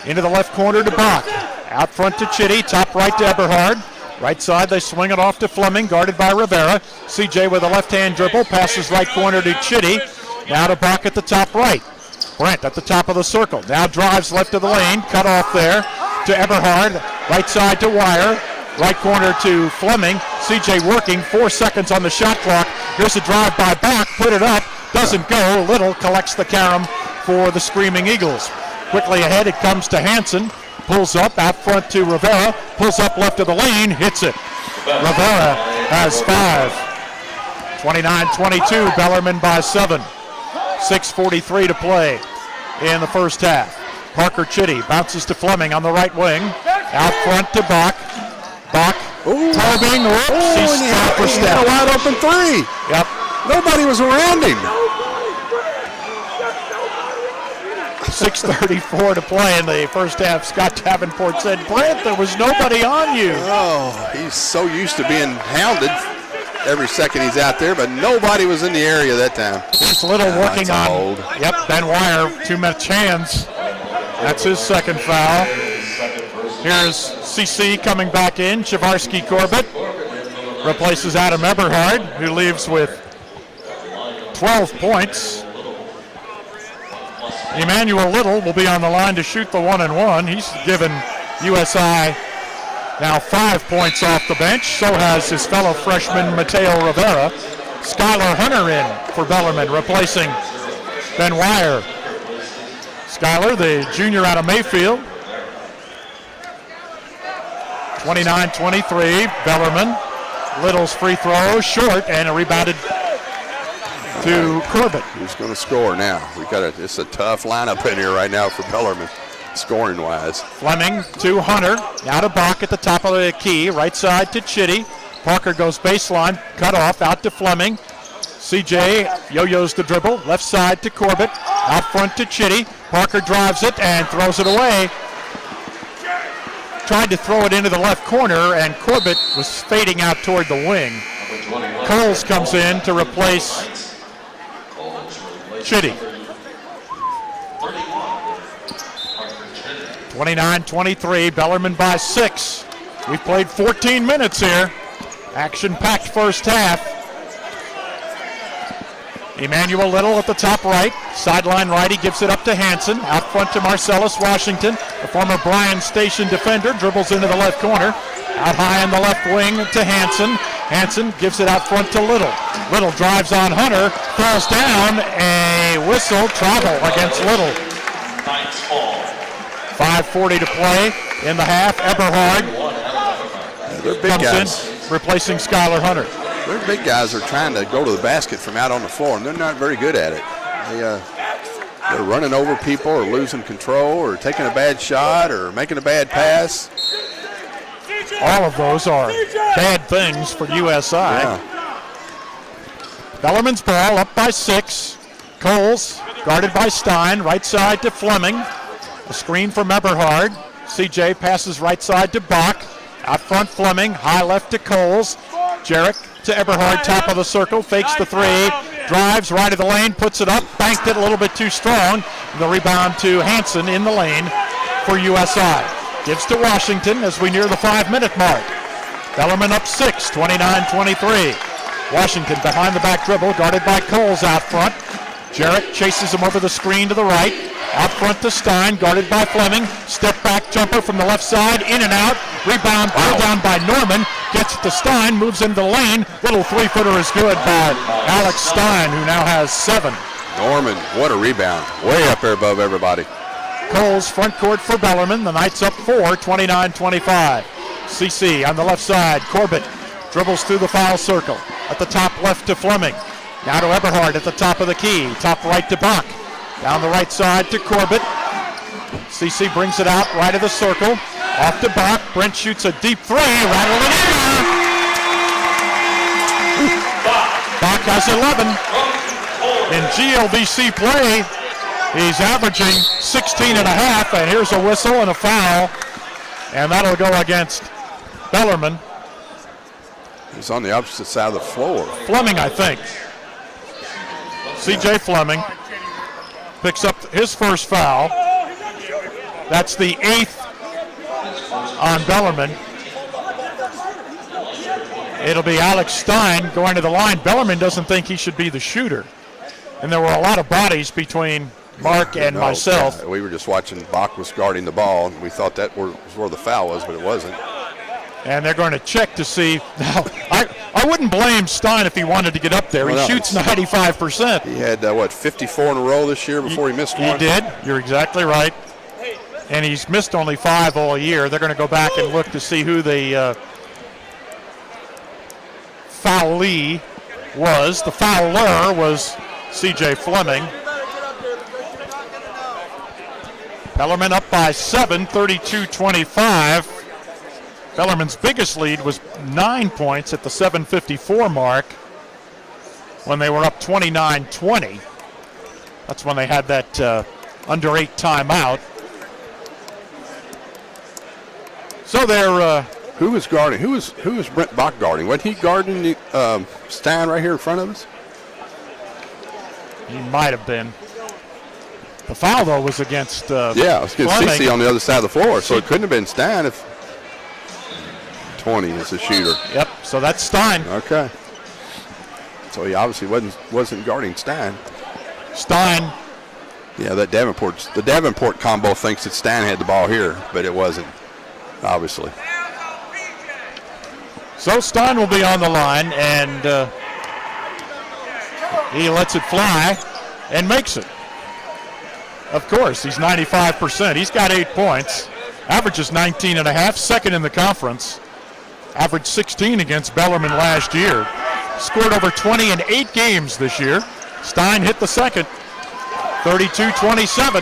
Into the left corner to Bach. Out front to Chitty, top right to Eberhard. Right side, they swing it off to Fleming, guarded by Rivera. CJ with a left-hand dribble, passes right corner to Chitty. Now to Bach at the top right. Brent at the top of the circle. Now drives left of the lane, cut off there to Eberhard. Right side to Wire. Right corner to Fleming. CJ working, 4 seconds on the shot clock. Here's a drive by Bach, put it up, doesn't go. Little collects the carom for the Screaming Eagles. Quickly ahead, it comes to Hansen. Pulls up, out front to Rivera. Pulls up left of the lane, hits it. Rivera has 5. 29-22, Bellarmine by 7. 6:43 to play in the first half. Parker Chitty bounces to Fleming on the right wing. Out front to Bach. Bach probing. Whoops, he's stopped for step. A wide open three. Yep. Nobody was around him. 6:34 to play in the first half. Scott Davenport said, Brent, there was nobody on you. Oh, he's so used to being hounded every second he's out there, but nobody was in the area that time. It's Little working on. Old. Yep, Ben Wire, too much hands. That's his second foul. Here's CC coming back in. Chavarsky Corbett replaces Adam Eberhard, who leaves with 12 points. Emmanuel Little will be on the line to shoot the 1-and-1. He's given USI now 5 points off the bench. So has his fellow freshman Mateo Rivera. Skylar Hunter in for Bellarmine, replacing Ben Wire. Skylar, the junior out of Mayfield. 29-23, Bellarmine. Little's free throw, short, and rebounded to Corbett. Who's going to score now? It's a tough lineup in here right now for Bellarmine, scoring-wise. Fleming to Hunter. Now to Bach at the top of the key. Right side to Chitty. Parker goes baseline. Cut off. Out to Fleming. CJ yo-yos the dribble, left side to Corbett, out front to Chitty. Parker drives it and throws it away. Tried to throw it into the left corner, and Corbett was fading out toward the wing. Coles comes in to replace Chitty. 29-23, Bellarmine by 6. We've played 14 minutes here. Action-packed first half. Emmanuel Little at the top right. Sideline righty gives it up to Hanson. Out front to Marcellus Washington. The former Bryan Station defender dribbles into the left corner. Out high on the left wing to Hanson. Hanson gives it out front to Little. Little drives on Hunter. Falls down. A whistle. Travel against Little. 5:40 to play in the half. Eberhard comes in, replacing Skylar Hunter. Their big guys are trying to go to the basket from out on the floor, and they're not very good at it. They're running over people or losing control or taking a bad shot or making a bad pass. All of those are bad things for USI. Yeah. Bellarmine's ball up by 6. Coles guarded by Stein. Right side to Fleming. A screen from Eberhard. CJ passes right side to Bach. Out front Fleming. High left to Coles. Jarrett to Eberhard, top of the circle. Fakes the 3. Drives right of the lane. Puts it up. Banked it a little bit too strong. The rebound to Hanson in the lane for USI. Gives to Washington as we near the 5-minute mark. Bellarmine up 6, 29-23. Washington behind the back dribble, guarded by Coles out front. Jarrett chases him over the screen to the right. Out front to Stein, guarded by Fleming. Step back jumper from the left side, in and out. Rebound pulled down by Norman. Gets it to Stein, moves into the lane. Little 3-footer is good by Alex Stein, who now has 7. Norman, what a rebound. Way up there above everybody. Coles front court for Bellarmine. The Knights up 4, 29-25. CC on the left side. Corbett dribbles through the foul circle. At the top left to Fleming. Now to Eberhard at the top of the key. Top right to Bach. Down the right side to Corbett. CC brings it out right of the circle. Off to Bach. Brent shoots a deep 3. Rattle it in. Bach has 11. In GLVC play, he's averaging 16 and a half. And here's a whistle and a foul. And that'll go against Bellarmine. He's on the opposite side of the floor. Fleming, I think. CJ Fleming picks up his first foul. That's the 8th on Bellarmine. It'll be Alex Stein going to the line. Bellarmine doesn't think he should be the shooter. And there were a lot of bodies between Mark and myself. We were just watching. Bach was guarding the ball, and we thought that was where the foul was, but it wasn't. And they're going to check to see. Now, I wouldn't blame Stein if he wanted to get up there. He shoots 95%. He had, 54 in a row this year before he missed one? He did. You're exactly right. And he's missed only 5 all year. They're going to go back and look to see who the foulee was. The fouler was CJ Fleming. Bellarmine up by 7, 32-25. Bellarmine's biggest lead was 9 points at the 7:54 mark when they were up 29-20. That's when they had that under 8 timeout. So they're who was guarding? Who was Brent Bach guarding? Wasn't he guarding Stein right here in front of us? He might have been. The foul though was against yeah, it was against CC on the other side of the floor, so it couldn't have been Stein if 20 is the shooter. Yep, so that's Stein. Okay. So he obviously wasn't guarding Stein. Stein. Yeah, the Davenport combo thinks that Stein had the ball here, but it wasn't, obviously. So Stein will be on the line, and he lets it fly and makes it. Of course, he's 95%. He's got 8 points. Averages 19 and a half, second in the conference. Averaged 16 against Bellarmine last year. Scored over 20 in 8 games this year. Stein hit the second. 32-27.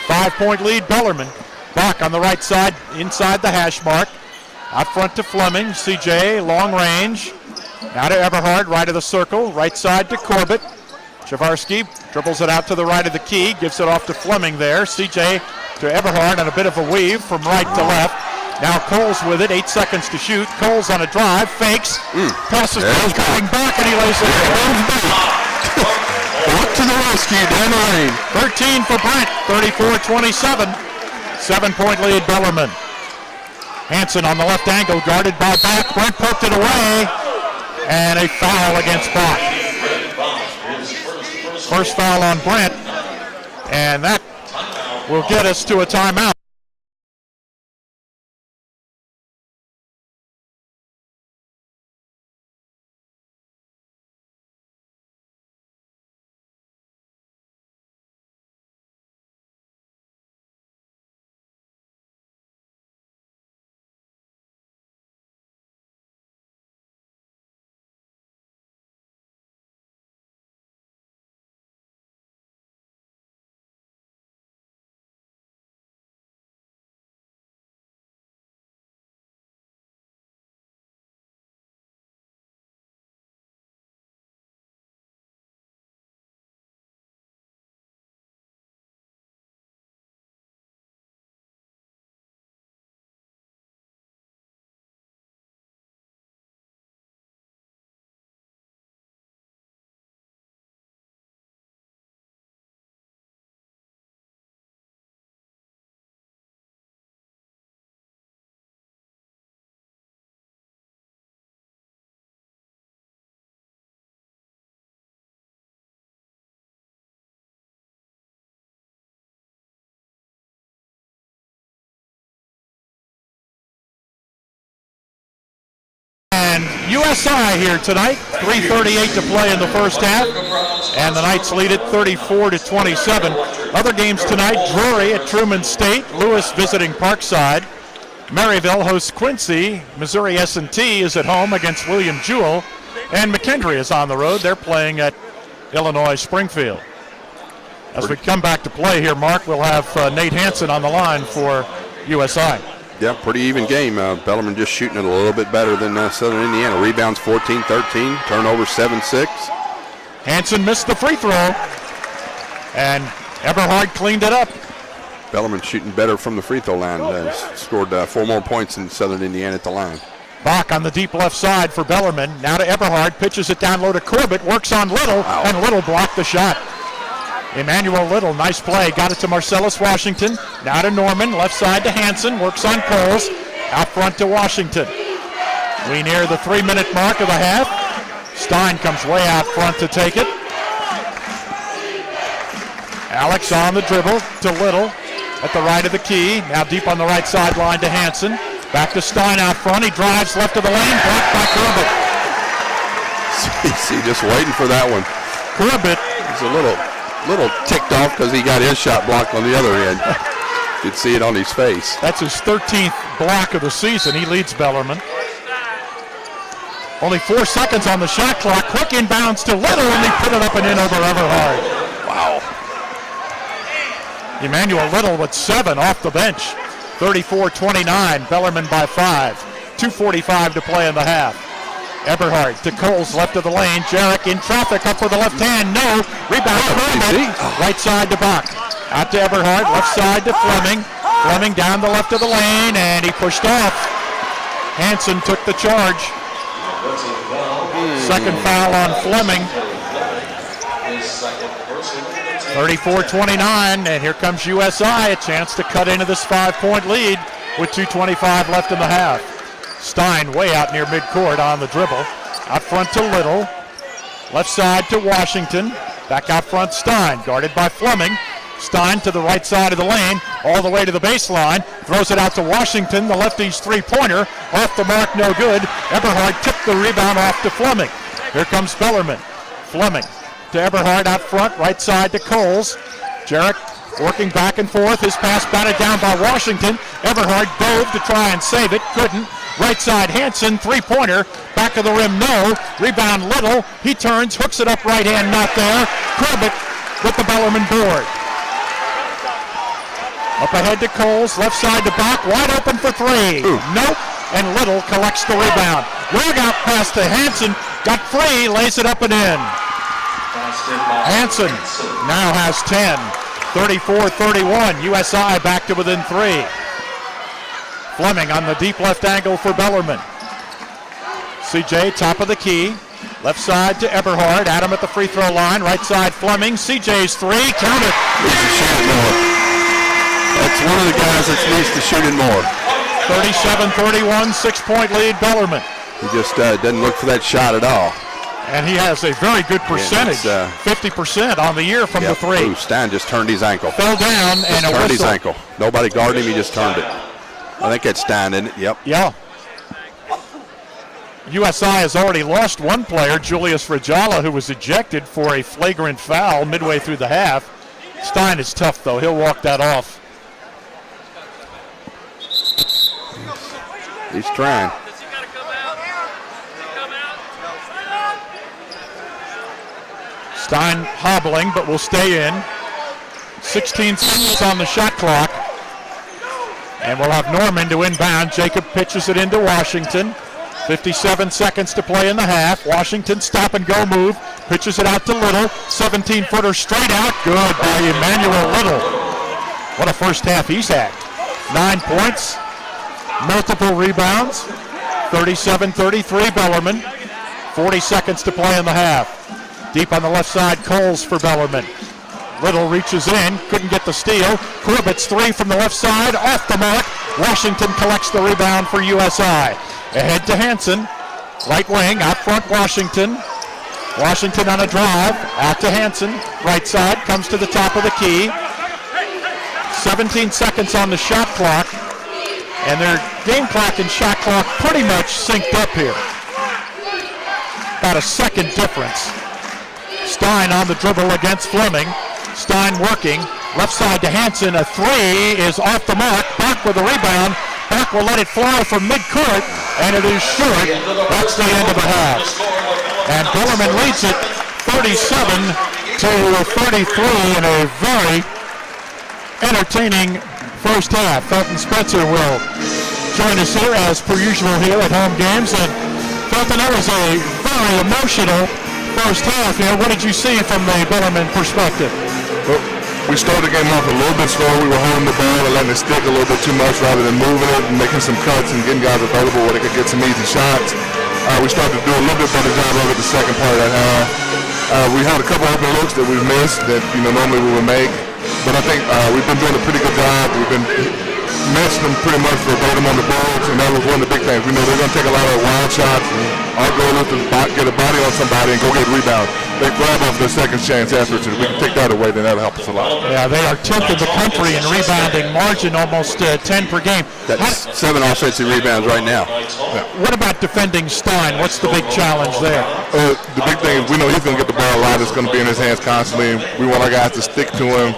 5-point lead, Bellarmine. Bach on the right side, inside the hash mark. Out front to Fleming. CJ, long range. Now to Eberhard, right of the circle, right side to Corbett. Javarski dribbles it out to the right of the key, gives it off to Fleming there. CJ to Eberhard on a bit of a weave from right to left. Now Coles with it, 8 seconds to shoot. Coles on a drive, fakes, passes, coming back, and he lays it down. Back to the rescue down the lane. 13 for Brent, 34-27. 7-point lead, Bellarmine. Hansen on the left angle, guarded by Bach. Brent poked it away, and a foul against Bach. First foul on Brent, and that will get us to a timeout. USI here tonight, 3:38 to play in the first half, and the Knights lead it 34-27. Other games tonight: Drury at Truman State, Lewis visiting Parkside, Maryville hosts Quincy, Missouri S&T is at home against William Jewell, and McKendree is on the road. They're playing at Illinois Springfield. As we come back to play here, Mark, we'll have Nate Hansen on the line for USI. Yeah, pretty even game. Bellarmine just shooting it a little bit better than Southern Indiana. Rebounds 14-13, turnovers 7-6. Hansen missed the free throw, and Eberhard cleaned it up. Bellarmine shooting better from the free throw line. Scored 4 more points than Southern Indiana at the line. Bach on the deep left side for Bellarmine. Now to Eberhard, pitches it down low to Corbett, works on Little, and Little blocked the shot. Emmanuel Little, nice play, got it to Marcellus Washington. Now to Norman, left side to Hansen, works on Coles, out front to Washington. We near the 3-minute mark of the half. Stein comes way out front to take it. Alex on the dribble to Little at the right of the key. Now deep on the right sideline to Hansen. Back to Stein out front. He drives left of the lane, blocked by Corbett. See, just waiting for that one. Corbett is a little ticked off because he got his shot blocked on the other end. You could see it on his face. That's his 13th block of the season. He leads Bellarmine. Only 4 seconds on the shot clock. Quick inbounds to Little, and he put it up and in over Eberhard. Wow. Emmanuel Little with 7 off the bench. 34-29, Bellarmine by 5. 2:45 to play in the half. Eberhard to Coles, left of the lane. Jarek in traffic, up for the left hand. No. Rebound. Right side to Bach. Out to Eberhard, left side to Fleming. Fleming down the left of the lane, and he pushed off. Hansen took the charge. Second foul on Fleming. 34-29, and here comes USI, a chance to cut into this 5-point lead with 2:25 left in the half. Stein way out near midcourt on the dribble. Out front to Little. Left side to Washington. Back out front Stein, guarded by Fleming. Stein to the right side of the lane, all the way to the baseline. Throws it out to Washington, the lefty's three-pointer. Off the mark, no good. Eberhard tipped the rebound off to Fleming. Here comes Bellarmine. Fleming to Eberhard out front, right side to Coles. Jarek working back and forth. His pass batted down by Washington. Eberhard dove to try and save it, couldn't. Right side Hansen, three-pointer. Back of the rim, no. Rebound Little. He turns, hooks it up right hand, not there. Corbett with the Bellarmine board. Up ahead to Coles, left side to Bach, wide open for three. Nope, and Little collects the rebound. Leg out pass to Hansen, Got free, lays it up and in. Hansen now has 10. 34-31. USI back to within 3. Fleming on the deep left angle for Bellarmine. CJ top of the key. Left side to Eberhard. Adam at the free throw line. Right side Fleming. CJ's 3. Count it. Needs to shoot it more. That's one of the guys that needs to shoot it more. 37-31. 6-point lead Bellarmine. He just doesn't look for that shot at all. And he has a very good percentage, Yeah, 50% on the year from the 3. Ooh, Stein just turned his ankle. Fell down and a Turned his whistle. ankle. Nobody guarded him, he just turned it. I think that's Stein, isn't it? Yep. Yeah. USI has already lost one player, Julius Rajala, who was ejected for a flagrant foul midway through the half. Stein is tough, though. He'll walk that off. He's trying. Stein hobbling, but will stay in. 16 seconds on the shot clock. And we'll have Norman to inbound. Jacob pitches it into Washington. 57 seconds to play in the half. Washington stop and go move. Pitches it out to Little. 17-footer straight out. Good by Emmanuel Little. What a first half he's had. 9 points. Multiple rebounds. 37-33 Bellarmine. 40 seconds to play in the half. Deep on the left side, Coles for Bellarmine. Little reaches in, couldn't get the steal. Corbett's 3 from the left side, off the mark. Washington collects the rebound for USI. Ahead to Hansen, right wing, out front Washington. Washington on a drive, out to Hansen. Right side, comes to the top of the key. 17 seconds on the shot clock. And their game clock and shot clock pretty much synced up here. About a second difference. Stein on the dribble against Fleming. Stein working. Left side to Hansen. A 3 is off the mark. Bach with a rebound. Bach will let it fly from midcourt, and it is short. That's the end of the half. And Bellarmine leads it 37-33 in a very entertaining first half. Felton Spencer will join us here as per usual here at home games. And Felton, that was a very emotional first half here. What did you see from the Bellarmine perspective? Well, we started the game off a little bit slow. We were holding the ball and letting it stick a little bit too much rather than moving it and making some cuts and getting guys available where they could get some easy shots. We started to do a little bit better job of it the second part of that half. We had a couple open looks that we missed that normally we would make, but I think we've been doing a pretty good job. We've been matching them pretty much verbatim on the boards, and that was one of the big things. We know they're going to take a lot of wild shots. Our goal is to get a body on somebody and go get a rebound. They grab off their second chance efforts, and if we can take that away, then that'll help us a lot. Yeah, they are 10th in the country in rebounding margin, almost 10 per game. That's 7 offensive rebounds right now. Yeah. What about defending Stein? What's the big challenge there? The big thing is we know he's going to get the ball a lot. It's going to be in his hands constantly. We want our guys to stick to him,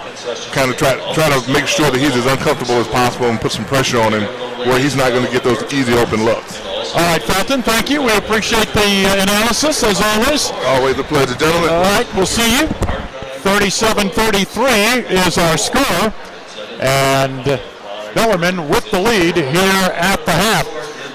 kind of try to make sure that he's as uncomfortable as possible and put some pressure on him where he's not going to get those easy open looks. All right, Felton, thank you. We appreciate the analysis, as always. Always a pleasure, gentlemen. All right, we'll see you. 37-33 is our score. And Bellarmine with the lead here at the half.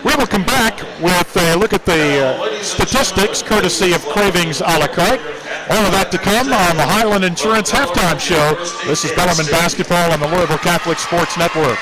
We will come back with a look at the statistics, courtesy of Cravings a la carte. All of that to come on the Highland Insurance Halftime Show. This is Bellarmine Basketball on the Louisville Catholic Sports Network.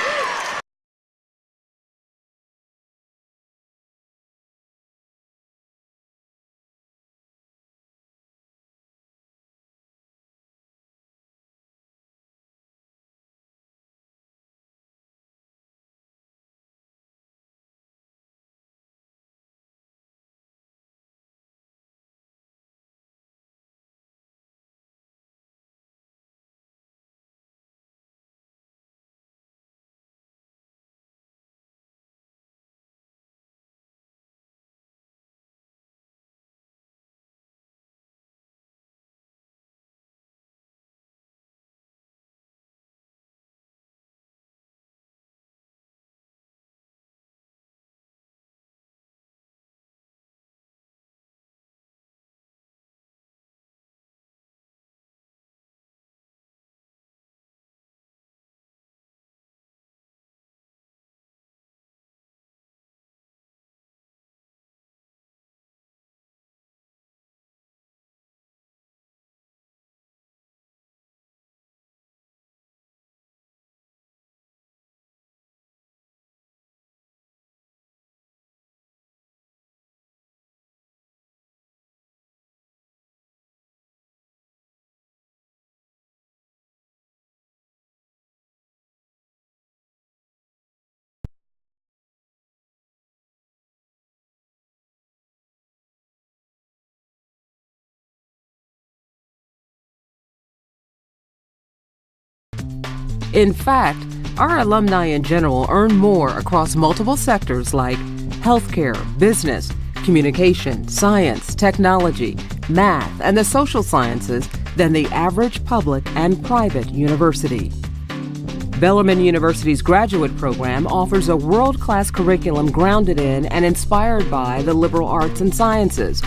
In fact, our alumni in general earn more across multiple sectors like healthcare, business, communication, science, technology, math, and the social sciences than the average public and private university. Bellarmine University's graduate program offers a world-class curriculum grounded in and inspired by the liberal arts and sciences.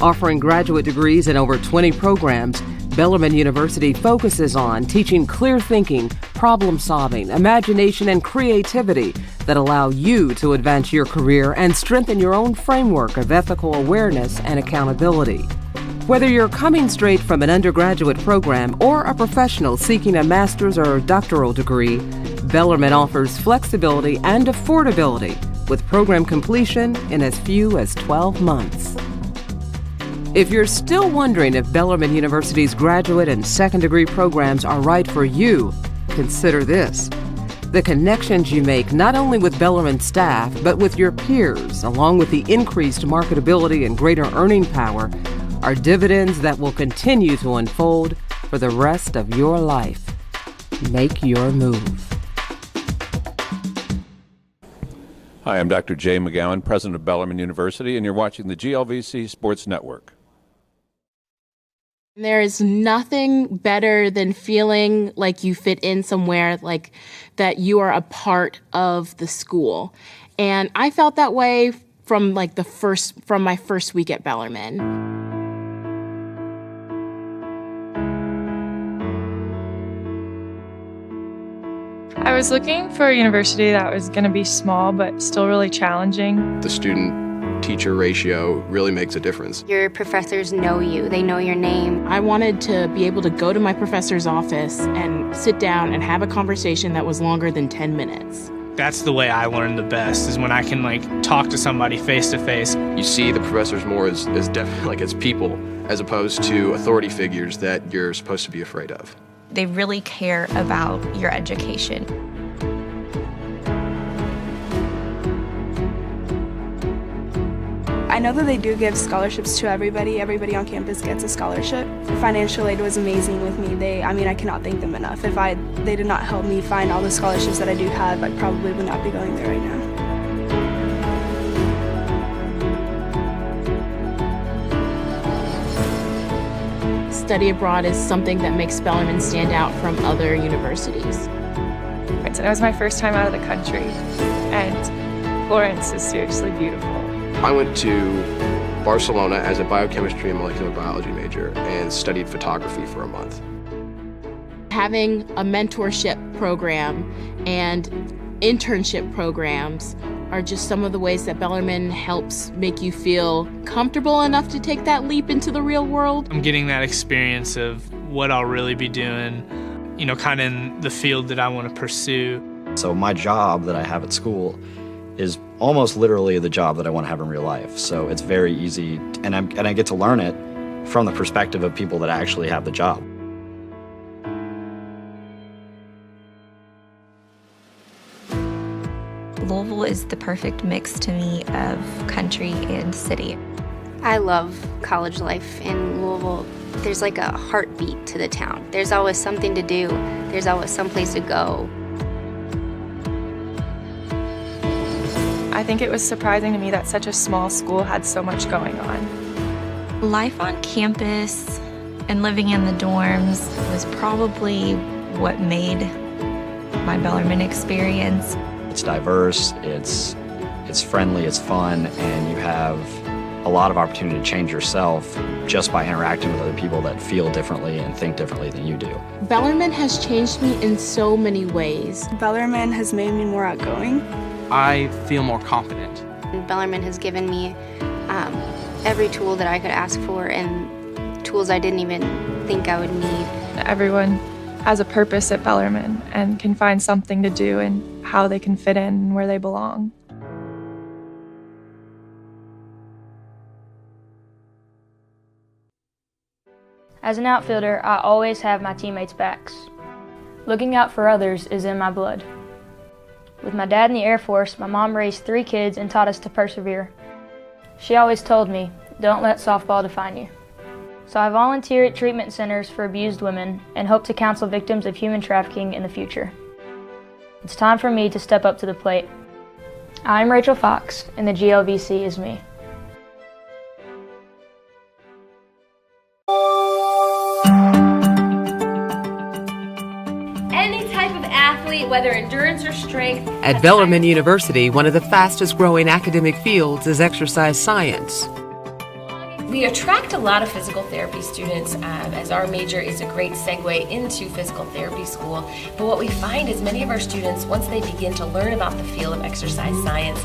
Offering graduate degrees in over 20 programs, Bellarmine University focuses on teaching clear thinking, problem solving, imagination, and creativity that allow you to advance your career and strengthen your own framework of ethical awareness and accountability. Whether you're coming straight from an undergraduate program or a professional seeking a master's or doctoral degree, Bellarmine offers flexibility and affordability with program completion in as few as 12 months. If you're still wondering if Bellarmine University's graduate and second degree programs are right for you, consider this. The connections you make not only with Bellarmine staff, but with your peers, along with the increased marketability and greater earning power, are dividends that will continue to unfold for the rest of your life. Make your move. Hi, I'm Dr. Jay McGowan, president of Bellarmine University, and you're watching the GLVC Sports Network. There is nothing better than feeling like you fit in somewhere, like that you are a part of the school. And I felt that way from my first week at Bellarmine. I was looking for a university that was going to be small but still really challenging. The student-teacher ratio really makes a difference. Your professors know you. They know your name. I wanted to be able to go to my professor's office and sit down and have a conversation that was longer than 10 minutes. That's the way I learn the best, is when I can talk to somebody face to face. You see the professors more as definitely as people, as opposed to authority figures that you're supposed to be afraid of. They really care about your education. I know that they do give scholarships to everybody. Everybody on campus gets a scholarship. Financial aid was amazing with me. I cannot thank them enough. If they did not help me find all the scholarships that I do have, I probably would not be going there right now. Study abroad is something that makes Bellarmine stand out from other universities. So it was my first time out of the country, and Florence is seriously beautiful. I went to Barcelona as a biochemistry and molecular biology major and studied photography for a month. Having a mentorship program and internship programs are just some of the ways that Bellarmine helps make you feel comfortable enough to take that leap into the real world. I'm getting that experience of what I'll really be doing, kind of in the field that I want to pursue. So my job that I have at school is almost literally the job that I want to have in real life. So it's very easy, and I get to learn it from the perspective of people that actually have the job. Louisville is the perfect mix to me of country and city. I love college life in Louisville. There's like a heartbeat to the town. There's always something to do. There's always someplace to go. I think it was surprising to me that such a small school had so much going on. Life on campus and living in the dorms was probably what made my Bellarmine experience. It's diverse, it's friendly, it's fun, and you have a lot of opportunity to change yourself just by interacting with other people that feel differently and think differently than you do. Bellarmine has changed me in so many ways. Bellarmine has made me more outgoing. I feel more confident. Bellarmine has given me every tool that I could ask for and tools I didn't even think I would need. Everyone has a purpose at Bellarmine and can find something to do and how they can fit in and where they belong. As an outfielder, I always have my teammates' backs. Looking out for others is in my blood. With my dad in the Air Force, my mom raised 3 kids and taught us to persevere. She always told me, don't let softball define you. So I volunteer at treatment centers for abused women and hope to counsel victims of human trafficking in the future. It's time for me to step up to the plate. I'm Rachel Fox, and the GLVC is me. Any type of athlete, whether endurance or strength. At Bellarmine University, one of the fastest growing academic fields is exercise science. We attract a lot of physical therapy students as our major is a great segue into physical therapy school. But what we find is many of our students, once they begin to learn about the field of exercise science,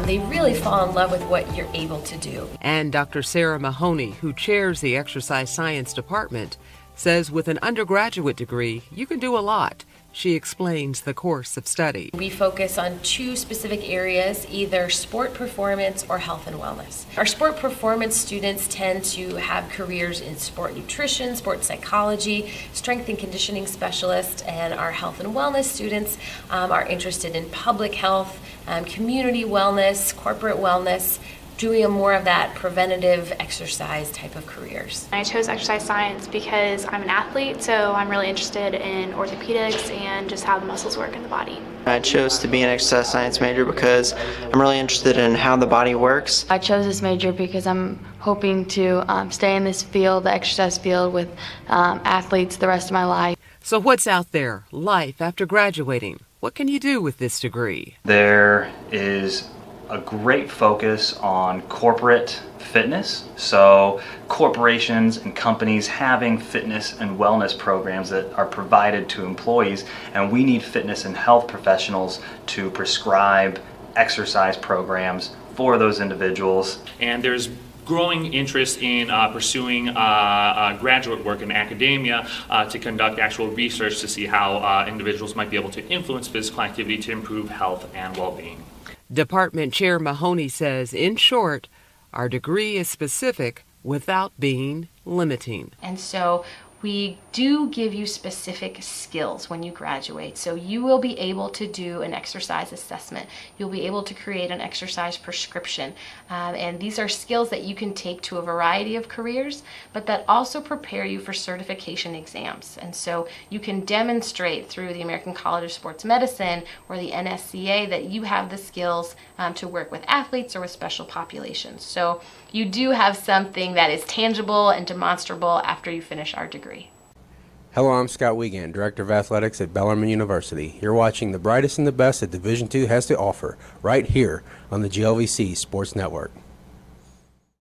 they really fall in love with what you're able to do. And Dr. Sarah Mahoney, who chairs the exercise science department, says with an undergraduate degree, you can do a lot. She explains the course of study. We focus on two specific areas, either sport performance or health and wellness. Our sport performance students tend to have careers in sport nutrition, sport psychology, strength and conditioning specialists, and our health and wellness students are interested in public health, community wellness, corporate wellness, doing more of that preventative exercise type of careers. I chose exercise science because I'm an athlete, so I'm really interested in orthopedics and just how the muscles work in the body. I chose to be an exercise science major because I'm really interested in how the body works. I chose this major because I'm hoping to stay in this field, the exercise field, with athletes the rest of my life. So what's out there? Life after graduating. What can you do with this degree? There is a great focus on corporate fitness. So corporations and companies having fitness and wellness programs that are provided to employees, and we need fitness and health professionals to prescribe exercise programs for those individuals. And there's growing interest in pursuing graduate work in academia to conduct actual research to see how individuals might be able to influence physical activity to improve health and well-being. Department Chair Mahoney says, in short, our degree is specific without being limiting. And so we do give you specific skills when you graduate. So you will be able to do an exercise assessment. You'll be able to create an exercise prescription. And these are skills that you can take to a variety of careers, but that also prepare you for certification exams. And so you can demonstrate through the American College of Sports Medicine or the NSCA that you have the skills to work with athletes or with special populations. So you do have something that is tangible and demonstrable after you finish our degree. Hello, I'm Scott Wiegand, Director of Athletics at Bellarmine University. You're watching the brightest and the best that Division II has to offer right here on the GLVC Sports Network.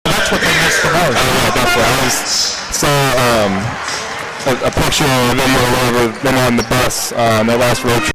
That's what they missed the most. I saw a picture of them on the bus on their last road trip.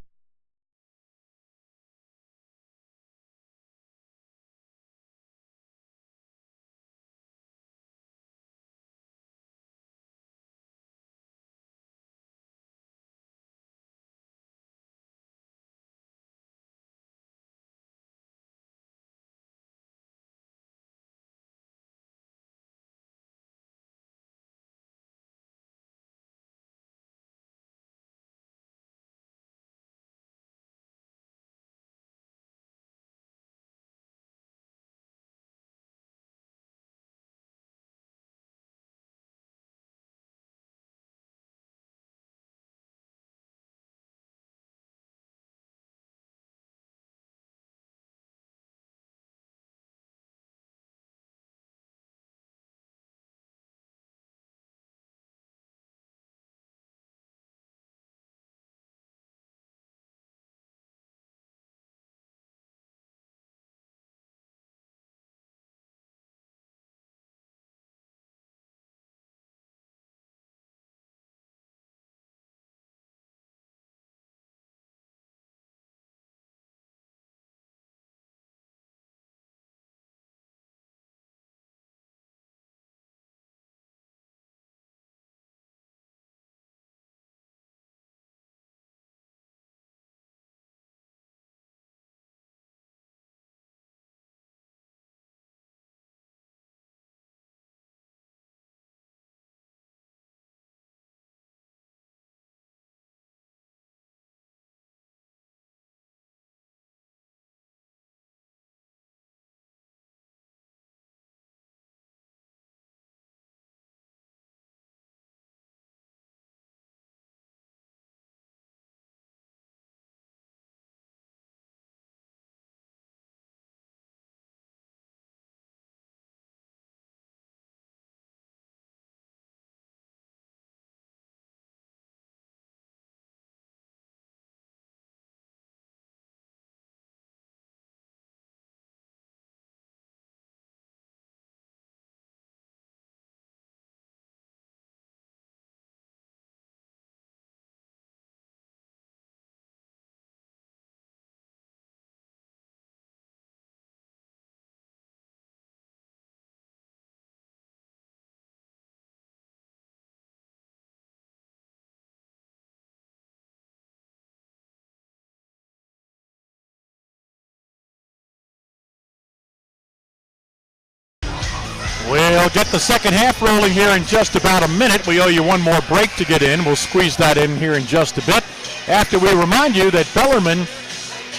We'll get the second half rolling here in just about a minute. We owe you one more break to get in. We'll squeeze that in here in just a bit. After we remind you that Bellarmine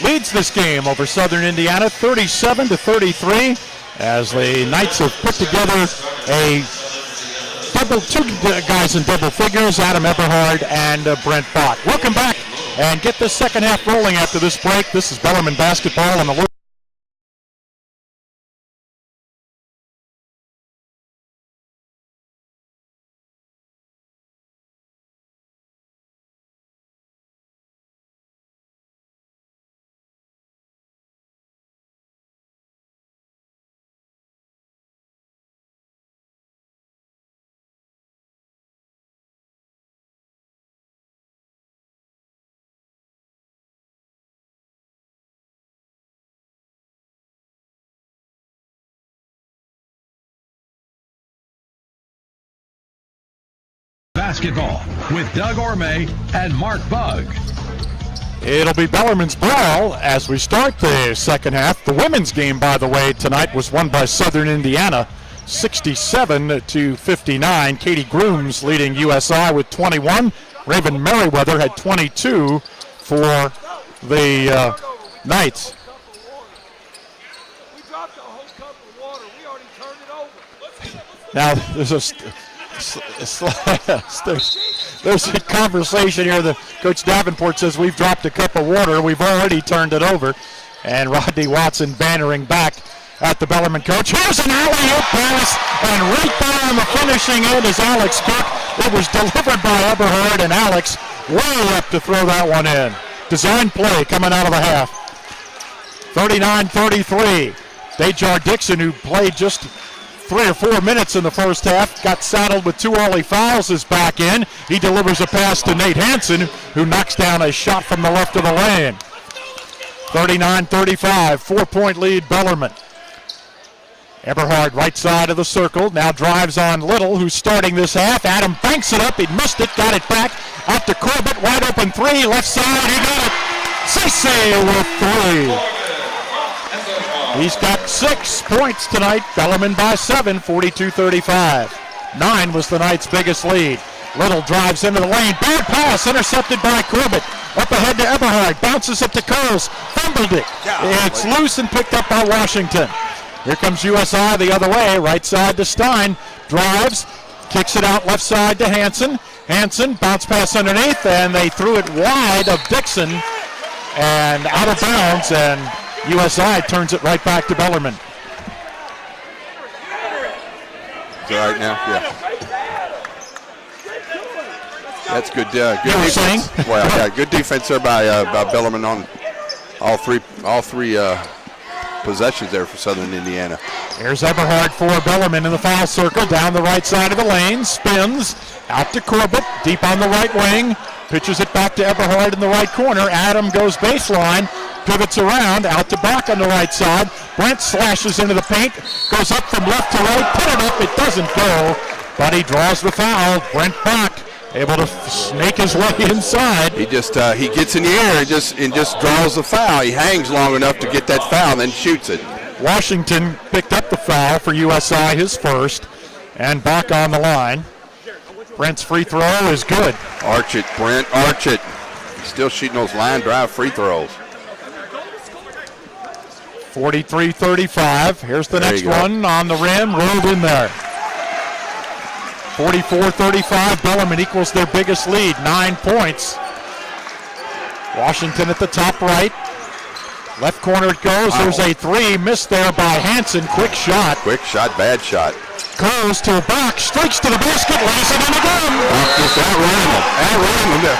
leads this game over Southern Indiana 37-33 as the Knights have put together two guys in double figures, Adam Eberhard and Brent Bach. Welcome back and get the second half rolling after this break. This is Bellarmine basketball on the Basketball with Doug Orme and Mark Bugg. It'll be Bellarmine's ball as we start the second half. The women's game, by the way, tonight was won by Southern Indiana, 67-59. Katie Grooms leading USI with 21. Raven Merriweather had 22 for the Knights. Now, there's a conversation here that Coach Davenport says we've dropped a cup of water. We've already turned it over. And Rodney Watson bantering back at the Bellarmine coach. Here's an alley-oop pass, and right there on the finishing end is Alex Cook. It was delivered by Eberhard, and Alex way up to throw that one in. Design play coming out of the half. 39-33. Dejar Dixon, who played just 3 or 4 minutes in the first half, got saddled with 2 early fouls, is back in. He delivers a pass to Nate Hansen, who knocks down a shot from the left of the lane. 39-35, 4-point lead Bellarmine. Eberhard right side of the circle, now drives on Little, who's starting this half. Adam banks it up, he missed it, got it back, out to Corbett, wide open 3, left side, he got it. Cece with 3. He's got 6 points tonight. Bellarmine by 7, 42-35. 9 was the Knights' biggest lead. Little drives into the lane. Bad pass intercepted by Corbett. Up ahead to Eberhard. Bounces it to Coles. Fumbled it. It's loose and picked up by Washington. Here comes USI the other way. Right side to Stein. Drives. Kicks it out left side to Hansen. Hansen bounce pass underneath, and they threw it wide of Dixon and out of bounds, and USI turns it right back to Bellarmine. It's all right now? Yeah. That's good. Good defense. Well, yeah, good defense there by Bellarmine on all three possessions there for Southern Indiana. Here's Eberhard for Bellarmine in the foul circle, down the right side of the lane, spins, out to Corbett, deep on the right wing, pitches it back to Eberhard in the right corner. Adam goes baseline, pivots around, out to Bach on the right side. Brent slashes into the paint, goes up from left to right, put it up, it doesn't go, but he draws the foul. Brent Bach able to snake his way inside. He just he gets in the air and just draws the foul. He hangs long enough to get that foul and then shoots it. Washington picked up the foul for USI, his first, and Bach on the line. Brent's free throw is good. Arch it, Brent, arch it. He's still shooting those line drive free throws. 43-35. Here's the next one on the rim, rolled in there. 44-35, Bellarmine equals their biggest lead, 9 points. Washington at the top right. Left corner it goes, there's a 3, missed there by Hansen, quick shot. Quick shot, bad shot. Goes to a box, strikes to the basket, lays it in again. Just at random there.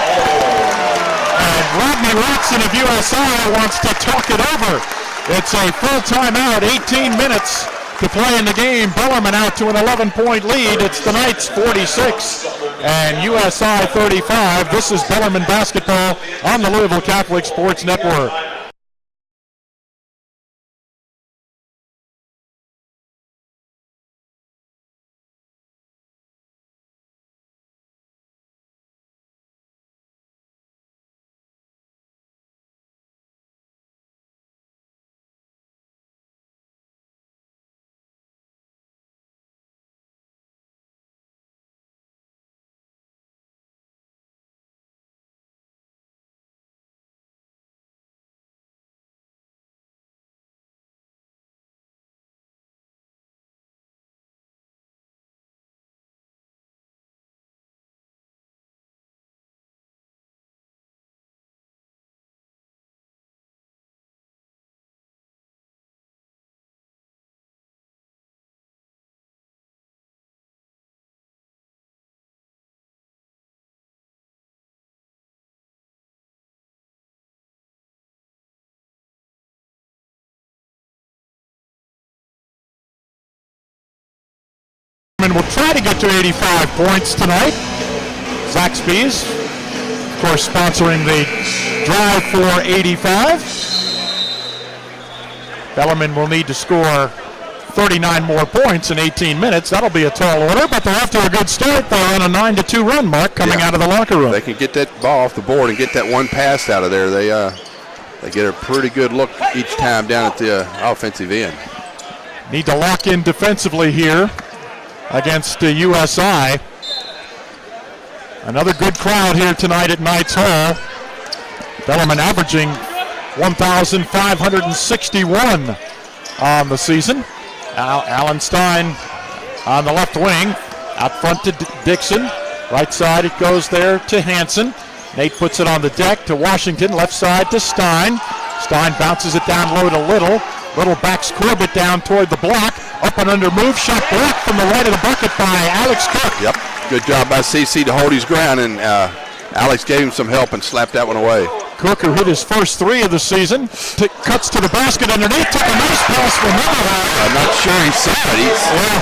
And Rodney Watson of USI wants to talk it over. It's a full timeout, 18 minutes to play in the game. Bellarmine out to an 11-point lead. It's the Knights 46 and USI 35. This is Bellarmine basketball on the Louisville Catholic Sports Network. Bellarmine will try to get to 85 points tonight. Zaxby's, of course, sponsoring the Drive for 85. Bellarmine will need to score 39 more points in 18 minutes. That'll be a tall order, but they're off to a good start. They're on a 9-2 run, Mark, coming out of the locker room. They can get that ball off the board and get that one pass out of there. They get a pretty good look each time down at the offensive end. Need to lock in defensively here against USI. Another good crowd here tonight at Knights Hall. Bellarmine averaging 1,561 on the season. Alan Stein on the left wing. Out front to Dixon. Right side it goes there to Hansen. Nate puts it on the deck to Washington. Left side to Stein. Stein bounces it down low to Little. Little backs Corbett down toward the block. Up and under move. Shot blocked from the right of the bucket by Alex Cook. Yep. Good job by CC to hold his ground, and Alex gave him some help and slapped that one away. Cook, who hit his first 3 of the season, cuts to the basket underneath, took a nice pass from Everhard. I'm not sure he saw it.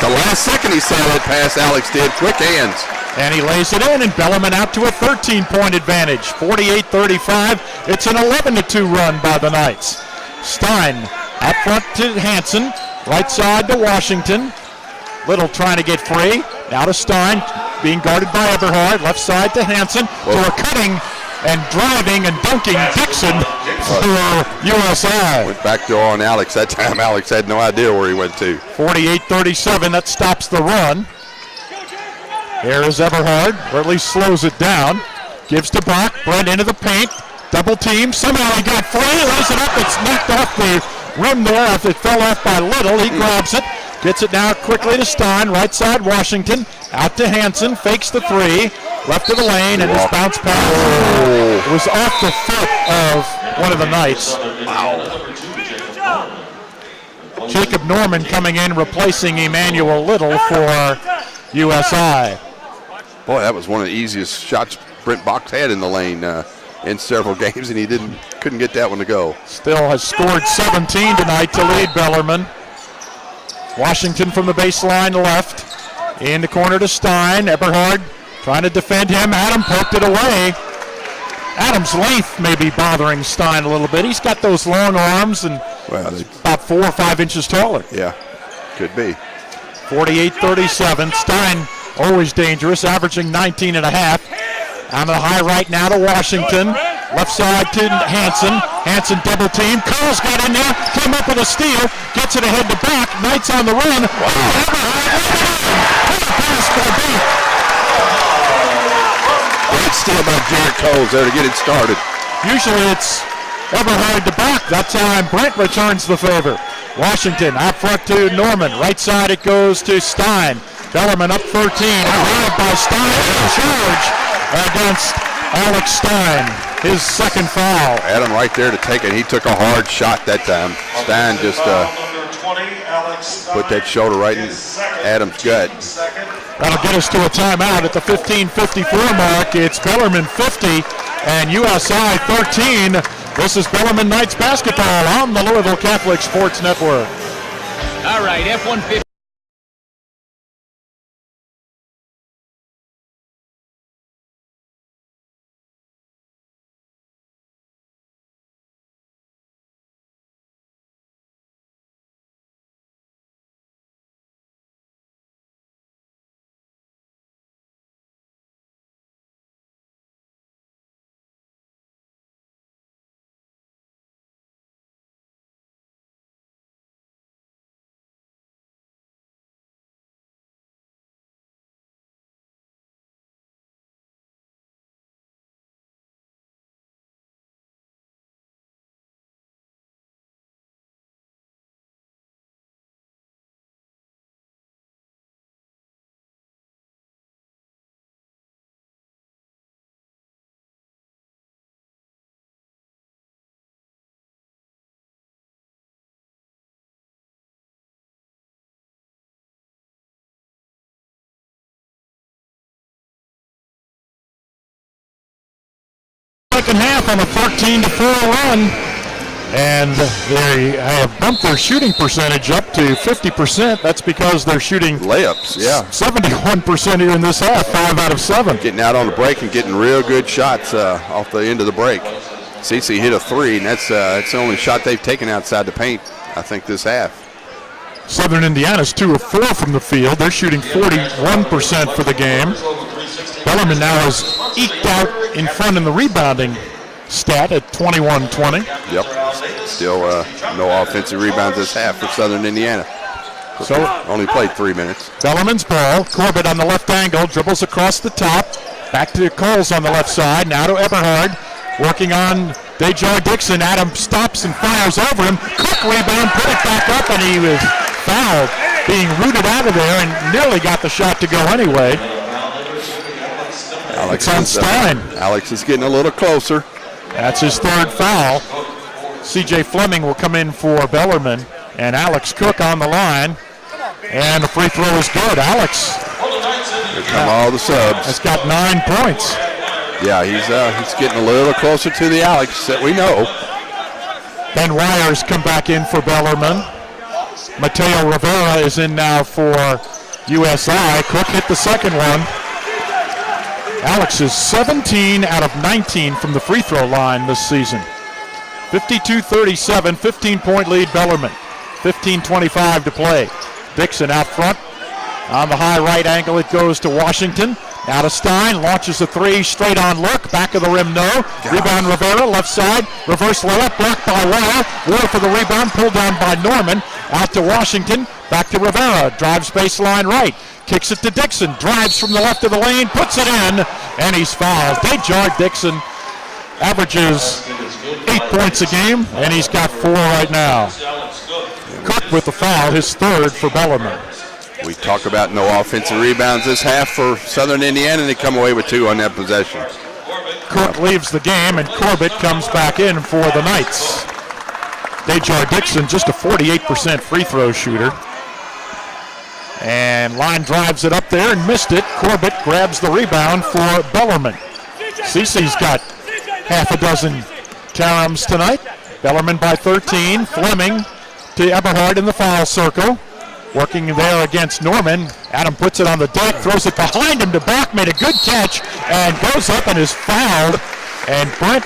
The last second he saw that pass, Alex did. Quick hands. And he lays it in, and Bellarmine out to a 13-point advantage, 48-35. It's an 11-2 run by the Knights. Stein out front to Hansen, right side to Washington. Little trying to get free. Now to Stein, being guarded by Eberhard. Left side to Hansen. So a cutting and driving and dunking Dixon for USI. Went back door on Alex. That time Alex had no idea where he went to. 48-37, that stops the run. Here is Eberhard, or at least slows it down. Gives to Bach, Brent into the paint. Double team, somehow he got free. Lays it up, it's knocked off the rim there. It fell off by Little, he grabs it. Gets it now quickly to Stein, right side Washington, out to Hansen, fakes the 3, left of the lane, and his bounce pass. It was off the foot of one of the Knights. Jacob Norman coming in, replacing Emmanuel Little for USI. Boy, that was one of the easiest shots Brent Bach had in the lane in several games, and he couldn't get that one to go. Still has scored 17 tonight to lead Bellarmine. Washington from the baseline left. In the corner to Stein. Eberhard trying to defend him. Adam poked it away. Adam's length may be bothering Stein a little bit. He's got those long arms and about 4 or 5 inches taller. Yeah, could be. 48-37. Stein always dangerous, averaging 19 and a half. On the high right now to Washington. Left side to Hansen. Hansen double team. Carl's got in there. Came up with a steal. Gets it ahead to back. Knights on the run. Great steal by Jared Coles there to get it started. Usually it's Eberhard to back. That time Brent returns the favor. Washington out front to Norman. Right side it goes to Stein. Bellarmine up 13. Out by Stein. Charge against Alex Stein. His second foul. Adam right there to take it. He took a hard shot that time. Stein just put that shoulder right in Adam's gut. That'll get us to a timeout at the 15:54 mark. It's Bellarmine 50 and USI 13. This is Bellarmine Knights basketball on the Louisville Catholic Sports Network. All right, F-150. Second half on a 13-4 run. And they have bumped their shooting percentage up to 50%. That's because they're shooting layups, 71% here in this half, 5 out of 7. Getting out on the break and getting real good shots off the end of the break. CC hit a 3, and that's the only shot they've taken outside the paint, I think, this half. Southern Indiana's 2 of 4 from the field. They're shooting 41% for the game. Bellarmine now has eked out in front in the rebounding stat at 21-20. Yep. Still no offensive rebounds this half for Southern Indiana. So only played 3 minutes. Bellarmine's ball. Corbett on the left angle, dribbles across the top. Back to Coles on the left side. Now to Eberhard. Working on Dejoy Dixon. Adam stops and fires over him. Quick rebound, put it back up, and he was fouled, being rooted out of there and nearly got the shot to go anyway. Alex it's on Stein. Alex is getting a little closer. That's his 3rd foul. C.J. Fleming will come in for Bellarmine, and Alex Cook on the line. And the free throw is good. Alex. Here come all the subs. Has got 9 points. Yeah, he's getting a little closer to the Alex that we know. Ben Wires come back in for Bellarmine. Mateo Rivera is in now for USI. Cook hit the second one. Alex is 17 out of 19 from the free throw line this season. 52-37, 15-point lead Bellarmine. 15:25 to play. Dixon out front. On the high right angle it goes to Washington. Now to Stein, launches a 3, straight on look, back of the rim, no. Rebound Rivera, left side, reverse layup, blocked by Wall. Wall for the rebound, pulled down by Norman. Out to Washington, back to Rivera, drives baseline right. Kicks it to Dixon, drives from the left of the lane, puts it in, and he's fouled. Dejoy Dixon averages 8 points a game, and he's got 4 right now. Cook with the foul, his 3rd for Bellarmine. We talk about no offensive rebounds this half for Southern Indiana, and they come away with 2 on that possession. Cook leaves the game, and Corbett comes back in for the Knights. Dejoy Dixon, just a 48% free throw shooter. And line drives it up there and missed it. Corbett grabs the rebound for Bellarmine. CC's got half a dozen caroms tonight. Bellarmine by 13. Fleming to Eberhard in the foul circle. Working there against Norman. Adam puts it on the deck, throws it behind him to Bach, made a good catch, and goes up and is fouled. And Brent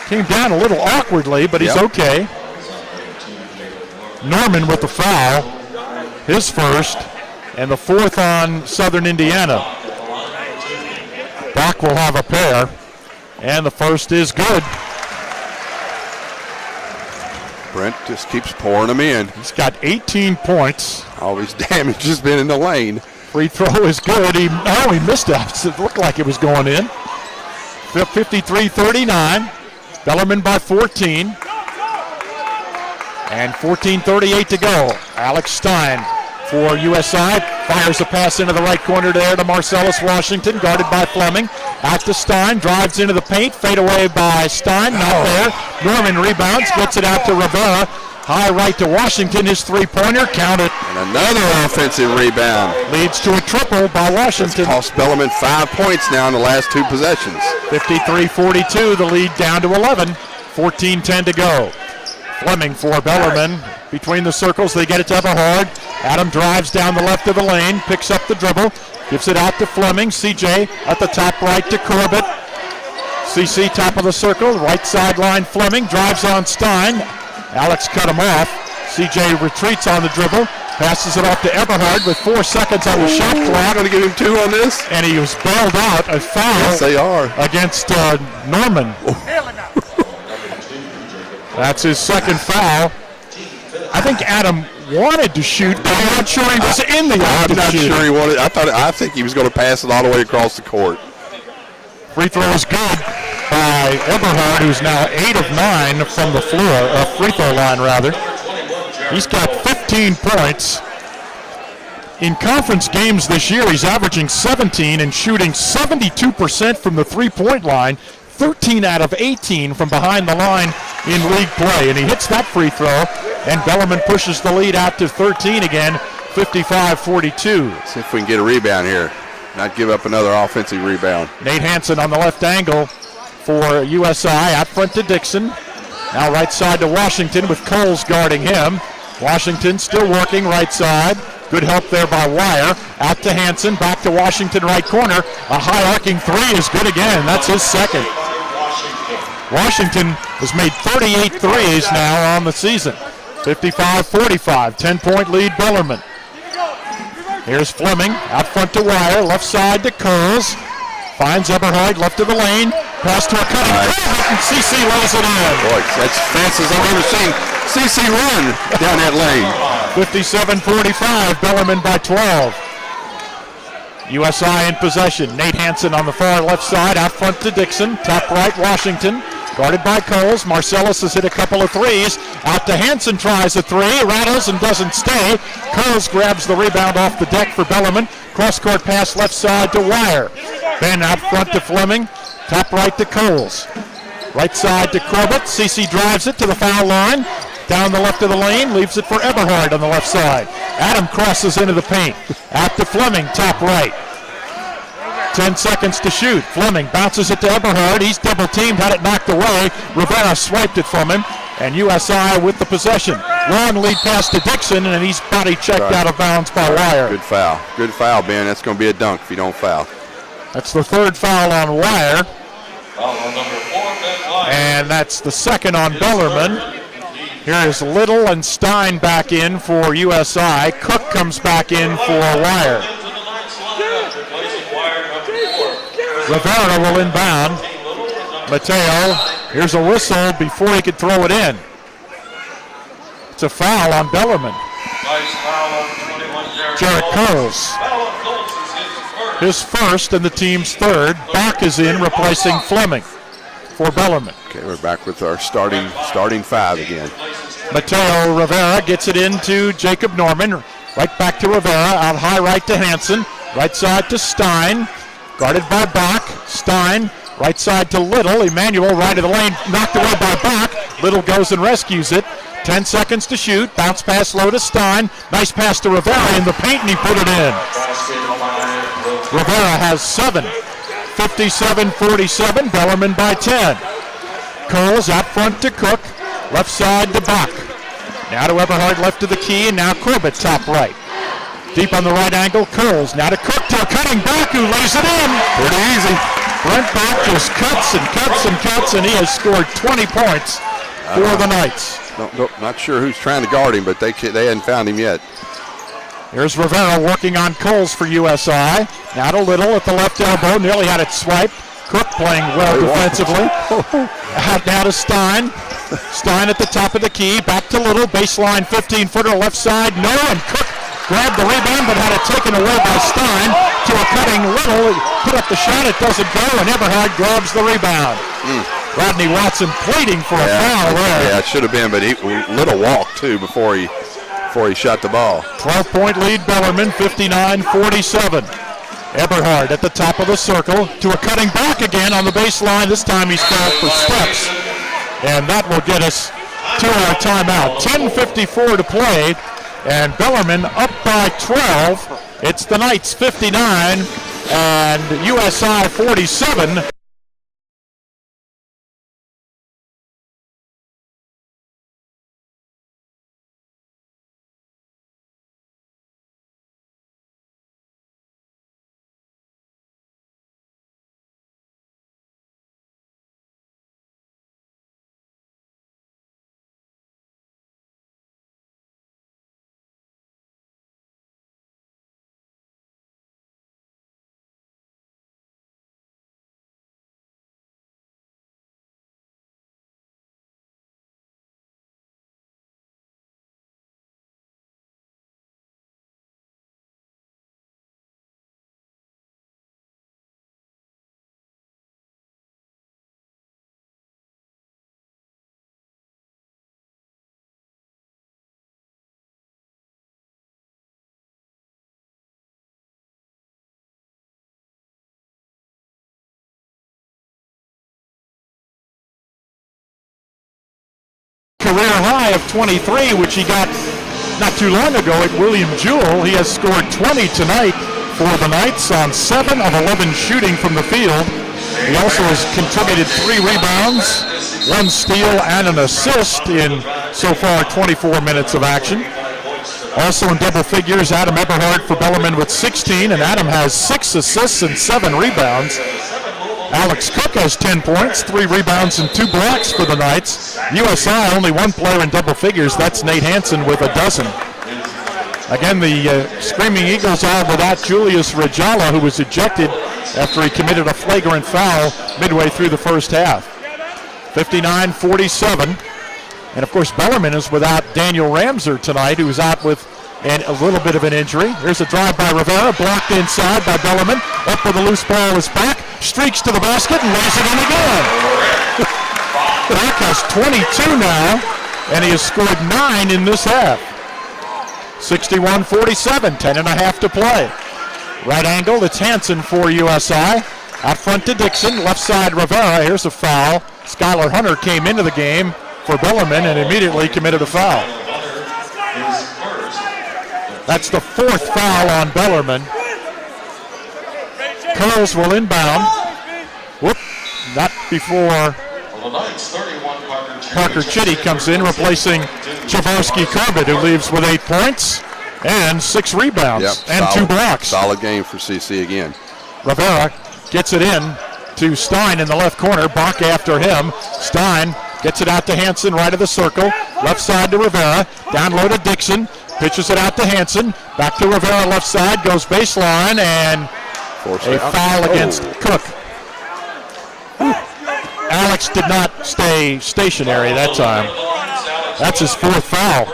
came down a little awkwardly, but he's okay. Norman with the foul, his 1st, and the 4th on Southern Indiana. Bach will have a pair, and the 1st is good. Brent just keeps pouring them in. He's got 18 points. All his damage has been in the lane. Free throw is good. He missed it. It looked like it was going in. 53-39. Bellarmine by 14. And 14:38 to go. Alex Stein for USI. Fires a pass into the right corner there to Marcellus Washington, guarded by Fleming. Out to Stein, drives into the paint, fade away by Stein, not there. Norman rebounds, gets it out to Rivera. High right to Washington, his 3-pointer, count it. And another offensive rebound. Leads to a triple by Washington. It's cost Bellarmine 5 points now in the last 2 possessions. 53-42, the lead down to 11. 14:10 to go. Fleming for Bellarmine. Between the circles, they get it to Eberhard. Adam drives down the left of the lane, picks up the dribble, gives it out to Fleming. CJ at the top right to Corbett. CC top of the circle, right sideline Fleming, drives on Stein. Alex cut him off. CJ retreats on the dribble, passes it off to Eberhard with 4 seconds on the shot clock. Going to give him 2 on this? And he was bailed out, a foul. Yes, they are. Against Norman. That's his 2nd foul. I think Adam wanted to shoot, but I'm not sure he was in the act. I'm not sure he wanted. I think he was going to pass it all the way across the court. Free throw is good by Eberhard, who's now 8 of 9 from the floor, free throw line rather. He's got 15 points. In conference games this year, he's averaging 17 and shooting 72% from the 3-point line, 13 out of 18 from behind the line in league play. And he hits that free throw, and Bellarmine pushes the lead out to 13 again, 55-42. Let's see if we can get a rebound here, not give up another offensive rebound. Nate Hansen on the left angle for USI, out front to Dixon. Now right side to Washington with Coles guarding him. Washington still working right side. Good help there by Wire. Out to Hansen, back to Washington right corner. A high arcing three is good again. That's his second. Washington has made 38 threes now on the season. 55-45, 10-point lead Bellarmine. Here's Fleming, out front to Wire, left side to Coles. Finds Eberhard, left of the lane. Pass to a cutting and CC lays it in. Boy, that's as fast as I've ever seen CC run down that lane. 57-45, Bellarmine by 12. USI in possession. Nate Hansen on the far left side, out front to Dixon. Top right, Washington. Guarded by Coles. Marcellus has hit a couple of threes. Out to Hansen, tries a three. Rattles and doesn't stay. Coles grabs the rebound off the deck for Bellarmine. Cross-court pass left side to Wire. Ben out front to Fleming. Top right to Coles. Right side to Corbett. CC drives it to the foul line. Down the left of the lane. Leaves it for Eberhard on the left side. Adam crosses into the paint. Out to Fleming, top right. 10 seconds to shoot. Fleming bounces it to Eberhard. He's double teamed, had it knocked away. Rivera swiped it from him, and USI with the possession. Long lead pass to Dixon, and he's body checked out of bounds by Wire. Good foul. Good foul, Ben. That's going to be a dunk if you don't foul. That's the third foul on Wire. And that's the second on Bellarmine. Here is Little and Stein back in for USI. Cook comes back in for Wire. Rivera will inbound. Mateo, here's a whistle before he could throw it in. It's a foul on Bellarmine. Jarrett Coles. His first and the team's third. Bach is in, replacing Fleming for Bellarmine. Okay, we're back with our starting five again. Mateo Rivera gets it into Jacob Norman. Right back to Rivera. Out high right to Hansen. Right side to Stein. Guarded by Bach. Stein. Right side to Little. Emmanuel right of the lane. Knocked away by Bach. Little goes and rescues it. 10 seconds to shoot. Bounce pass low to Stein. Nice pass to Rivera in the paint, and he put it in. Rivera has 7. 57-47. Bellarmine by 10. Coles out front to Cook. Left side to Bach. Now to Eberhard left of the key, and now Corbett top right. Deep on the right angle, Coles. Now to Cook, to a cutting Bach, who lays it in. Pretty easy. Brent Bach just cuts and cuts and cuts, and he has scored 20 points for the Knights. Not sure who's trying to guard him, but they hadn't found him yet. Here's Rivera working on Coles for USI. Now to Little at the left elbow, nearly had it swiped. Cook playing well defensively. Out now to Stein. Stein at the top of the key, back to Little, baseline 15-footer left side, no, and Cook grabbed the rebound but had it taken away by Stein to a cutting Little. He put up the shot, it doesn't go, and Eberhard grabs the rebound. Rodney Watson pleading for a foul there. Yeah, it should have been, but Little walked too before he shot the ball. 12-point lead Bellarmine, 59-47. Eberhard at the top of the circle to a cutting Bach again on the baseline. This time he's called for steps. And that will get us to our timeout. 10:54 to play, and Bellarmine up by 12. It's the Knights 59 and USI 47. Career high of 23, which he got not too long ago at William Jewell. He has scored 20 tonight for the Knights on 7 of 11 shooting from the field. He also has contributed 3 rebounds, 1 steal, and an assist in so far 24 minutes of action. Also in double figures, Adam Eberhard for Bellarmine with 16, and Adam has 6 assists and 7 rebounds. Alex Cook has 10 points, 3 rebounds, and 2 blocks for the Knights. USI only 1 player in double figures. That's Nate Hansen with a dozen. Again, the Screaming Eagles are without Julius Rajala, who was ejected after he committed a flagrant foul midway through the first half. 59-47. And, of course, Bellarmine is without Daniel Ramser tonight, who's out with a little bit of an injury. Here's a drive by Rivera, blocked inside by Bellarmine. Up with the loose ball is back, streaks to the basket, and lays it in again. Back has 22 now, and he has scored 9 in this half. 61-47, 10.5 to play. Right angle, it's Hansen for USI. Out front to Dixon, left side Rivera. Here's a foul. Skylar Hunter came into the game for Bellarmine and immediately committed a foul. That's the 4th foul on Bellarmine. Curls will inbound. Whoop, not before Parker Chitty comes in, replacing Javorski Corbett, who leaves with 8 points and 6 rebounds and solid, 2 blocks. Solid game for CC again. Rivera gets it in to Stein in the left corner. Bach after him. Stein gets it out to Hansen, right of the circle. Left side to Rivera. Down low to Dixon. Pitches it out to Hansen. Back to Rivera, left side. Goes baseline, and a foul against Cook. Alex did not stay stationary that time. That's his 4th foul.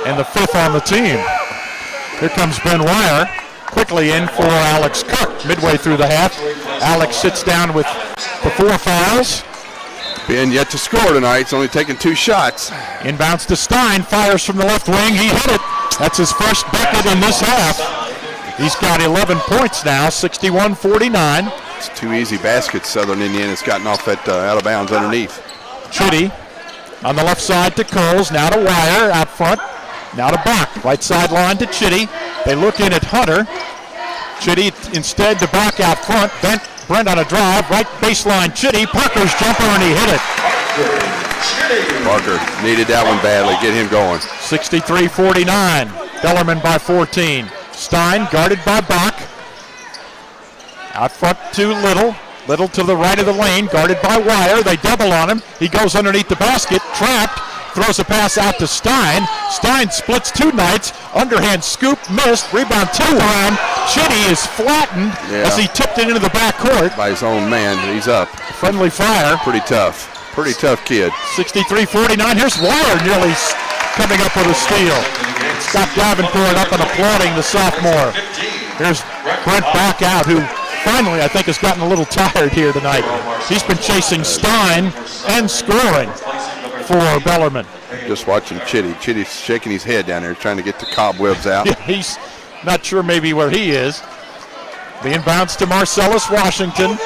And the 5th on the team. Here comes Ben Wire. Quickly in for Alex Cook midway through the half. Alex sits down with the 4 fouls. Ben yet to score tonight. It's only taken 2 shots. Inbounds to Stein. Fires from the left wing. He hit it. That's his first bucket in this half. He's got 11 points now, 61-49. It's 2 easy baskets Southern Indiana's gotten off at out of bounds underneath. Chitty on the left side to Coles. Now to Wire out front. Now to Bach. Right sideline to Chitty. They look in at Hunter. Chitty instead to Bach out front. Brent on a drive. Right baseline Chitty. Parker's jumper, and he hit it. Parker needed that one badly. Get him going. 63-49. Bellarmine by 14. Stein guarded by Bach. Out front to Little. Little to the right of the lane, guarded by Wire. They double on him. He goes underneath the basket, trapped. Throws a pass out to Stein. Stein splits 2 Knights. Underhand scoop, missed. Rebound tipped around. Chitty is flattened as he tipped it into the backcourt. By his own man, he's up. Friendly fire. Pretty tough. Pretty tough kid. 63-49. Here's Wire nearly coming up with a steal. Scott Davenport up and applauding the sophomore. Here's Brent Bach out, who finally, I think, has gotten a little tired here tonight. He's been chasing Stein and scoring for Bellarmine. Just watching Chitty. Chitty's shaking his head down there, trying to get the cobwebs out. Yeah, he's not sure maybe where he is. The inbounds to Marcellus Washington.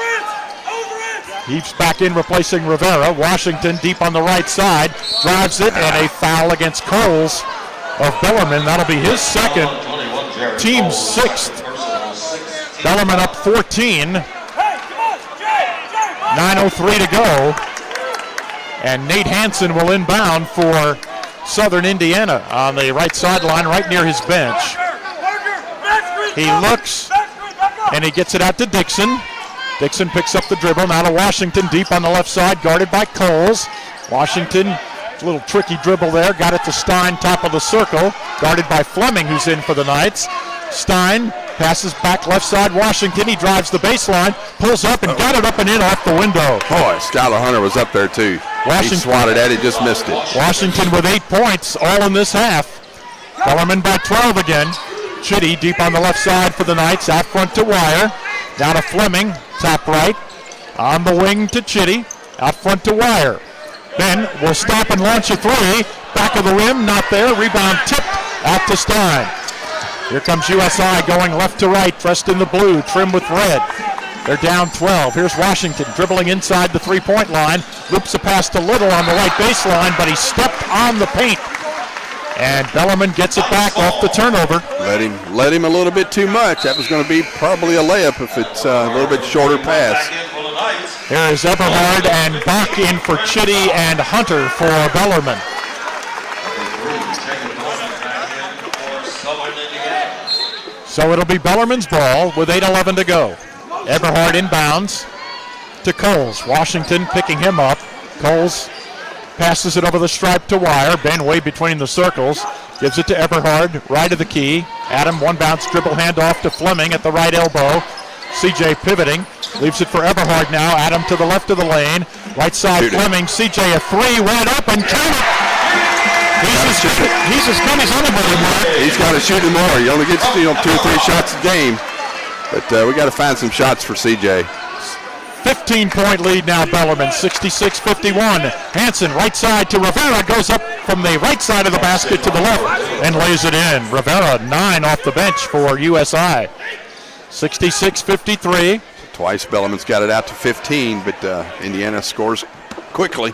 He's back in replacing Rivera. Washington deep on the right side. Drives it, and a foul against Coles of Bellarmine. That'll be his 2nd. Team's 6th. Bellarmine up 14. 9:03 to go. And Nate Hansen will inbound for Southern Indiana on the right sideline, right near his bench. He looks, and he gets it out to Dixon. Dixon picks up the dribble. Now to Washington, deep on the left side, guarded by Coles. Washington, a little tricky dribble there. Got it to Stein, top of the circle. Guarded by Fleming, who's in for the Knights. Stein passes back left side. Washington, he drives the baseline, pulls up, and got it up and in off the window. Boy, Skylar Hunter was up there too. He swatted at it, just missed it. Washington with 8 points, all in this half. Bellarmine by 12 again. Chitty deep on the left side for the Knights, out front to Wire. Now to Fleming, top right. On the wing to Chitty, out front to Wire. Then will stop and launch a 3. Back of the rim, not there. Rebound tipped out to Stein. Here comes USI going left to right, dressed in the blue, trimmed with red. They're down 12. Here's Washington dribbling inside the 3-point line. Loops a pass to Little on the right baseline, but he stepped on the paint. And Bellarmine gets it back off the turnover. Let him a little bit too much. That was going to be probably a layup if it's a little bit shorter pass. Here is Eberhard and Bach in for Chitty and Hunter for Bellarmine. So it'll be Bellarmine's ball with 8:11 to go. Eberhard inbounds to Coles. Washington picking him up. Coles passes it over the stripe to Wire. Ben way between the circles. Gives it to Eberhard, right of the key. Adam, one bounce dribble handoff to Fleming at the right elbow. CJ pivoting. Leaves it for Eberhard now. Adam to the left of the lane. Right side Fleming. CJ a three, wide open. Count it. He's as good as anybody, Mark. He's got to shoot him more. He only gets 2 or 3 shots a game. But we got to find some shots for CJ. 15-point lead now, Bellarmine, 66-51. Hansen, right side to Rivera, goes up from the right side of the basket to the left and lays it in. Rivera, 9 off the bench for USI. 66-53. Twice Bellarmine's got it out to 15, but Indiana scores quickly.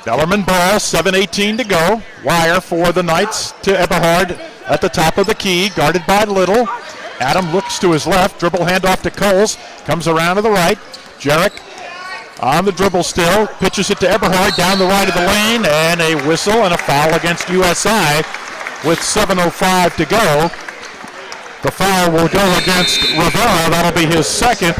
Bellarmine ball, 7:18 to go. Wire for the Knights to Eberhard at the top of the key, guarded by Little. Adam looks to his left, dribble handoff to Coles, comes around to the right. Jarek on the dribble still, pitches it to Eberhard down the right of the lane, and a whistle and a foul against USI with 7:05 to go. The foul will go against Rivera. That'll be his second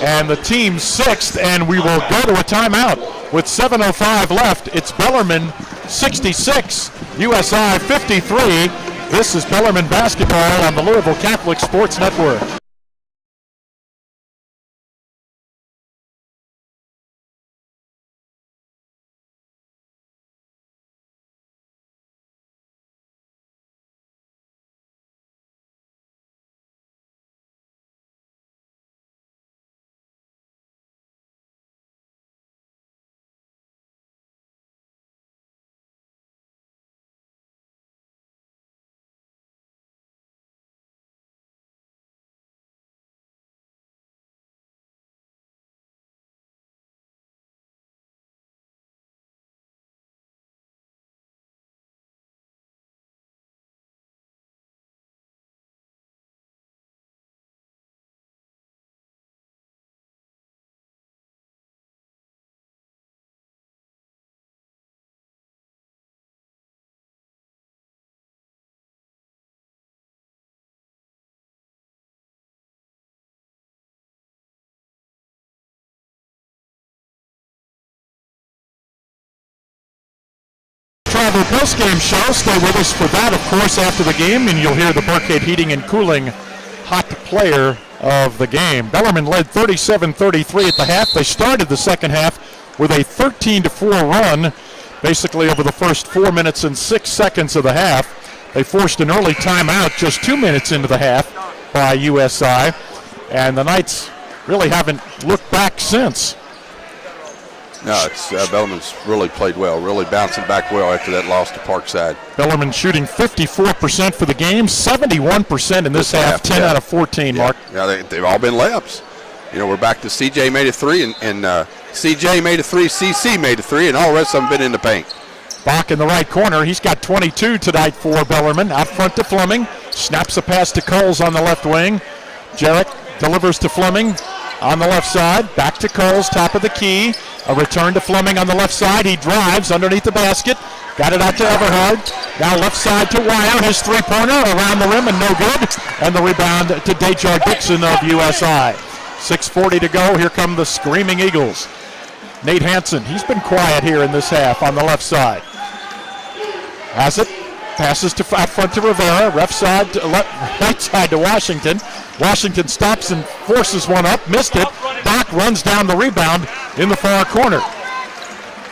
and the team's 6th, and we will go to a timeout with 7:05 left. It's Bellarmine 66, USI 53. This is Bellarmine basketball on the Louisville Catholic Sports Network. Travel post-game show. Stay with us for that, of course, after the game, and you'll hear the Burkhead Heating and Cooling hot player of the game. Bellarmine led 37-33 at the half. They started the second half with a 13-4 run, basically over the first 4 minutes and 6 seconds of the half. They forced an early timeout just 2 minutes into the half by USI, and the Knights really haven't looked back since. No, it's Bellarmine's really played well, really bouncing back well after that loss to Parkside. Bellarmine shooting 54% for the game, 71% in this half, 10 out of 14, Mark. Yeah, they've all been layups. You know, we're back to CJ made a 3, and CJ made a 3, CC made a 3, and all the rest of them been in the paint. Bach in the right corner. He's got 22 tonight for Bellarmine. Out front to Fleming. Snaps a pass to Coles on the left wing. Jarek delivers to Fleming on the left side. Back to Coles, top of the key. A return to Fleming on the left side. He drives underneath the basket. Got it out to Eberhard. Now left side to Wire. His three-pointer around the rim and no good. And the rebound to Dejar Dixon of USI. 6:40 to go. Here come the Screaming Eagles. Nate Hansen, he's been quiet here in this half on the left side. Has it. Passes to out front to Rivera. Right side to Washington. Washington stops and forces one up. Missed it. Bach runs down the rebound in the far corner.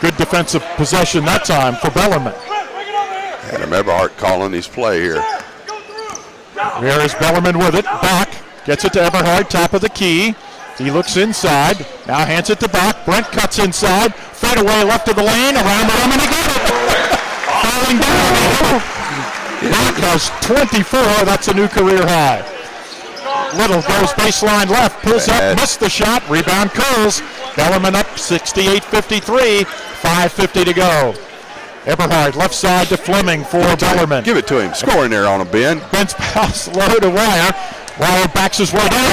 Good defensive possession that time for Bellarmine. Adam Eberhard calling his play here. Here is Bellarmine with it. Bach gets it to Eberhard, top of the key. He looks inside. Now hands it to Bach. Brent cuts inside. Fade away left of the lane. Around the rim and he got it. Falling down. Bach has 24. That's a new career high. Little goes baseline left, pulls up, missed the shot, rebound Coles. Bellarmine up 68-53, 5:50 to go. Eberhard left side to Fleming for Bellarmine. Give it to him. Score in there on him, Ben. Ben's pass low to Wire. Wire backs his way down.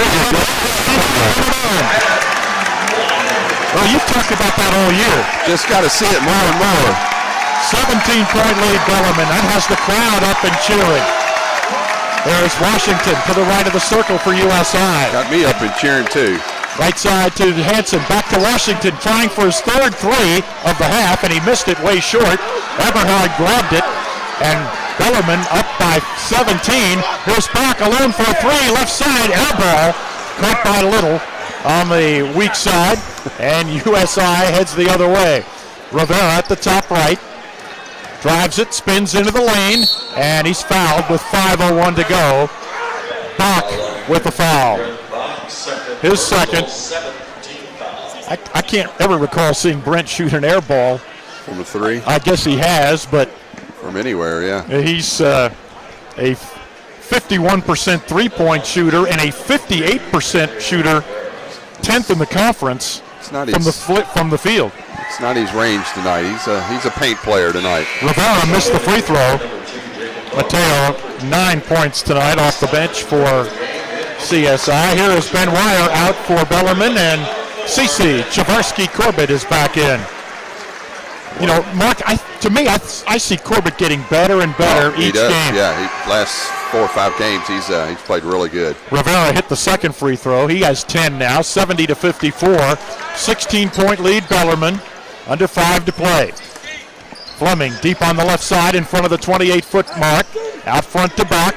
Well, you've talked about that all year. Just got to see it more and more. 17-point lead, Bellarmine. That has the crowd up and cheering. There's Washington to the right of the circle for USI. Got me up and cheering too. Right side to Hansen, back to Washington, trying for his third three of the half, and he missed it way short. Eberhard grabbed it, and Bellarmine up by 17. Here's Bach alone for a three, left side, air ball, caught by Little on the weak side, and USI heads the other way. Rivera at the top right, drives it, spins into the lane, and he's fouled with 5:01 to go. Bach with the foul. His second. I can't ever recall seeing Brent shoot an air ball. From the three? I guess he has, but. From anywhere, yeah. He's a 51% three-point shooter and a 58% shooter, 10th in the conference from the field. It's not his range tonight. He's a paint player tonight. Rivera missed the free throw. Mateo, 9 points tonight off the bench for CSI. Here is Ben Wire out for Bellarmine, and CC Chavarsky-Corbett is back in. You know, Mark, to me, I see Corbett getting better and better each game. Yeah, last 4 or 5 games, he's played really good. Rivera hit the second free throw. He has 10 now, 70-54. 16-point lead, Bellarmine. Under 5 to play. Fleming deep on the left side in front of the 28-foot mark. Out front to Bach.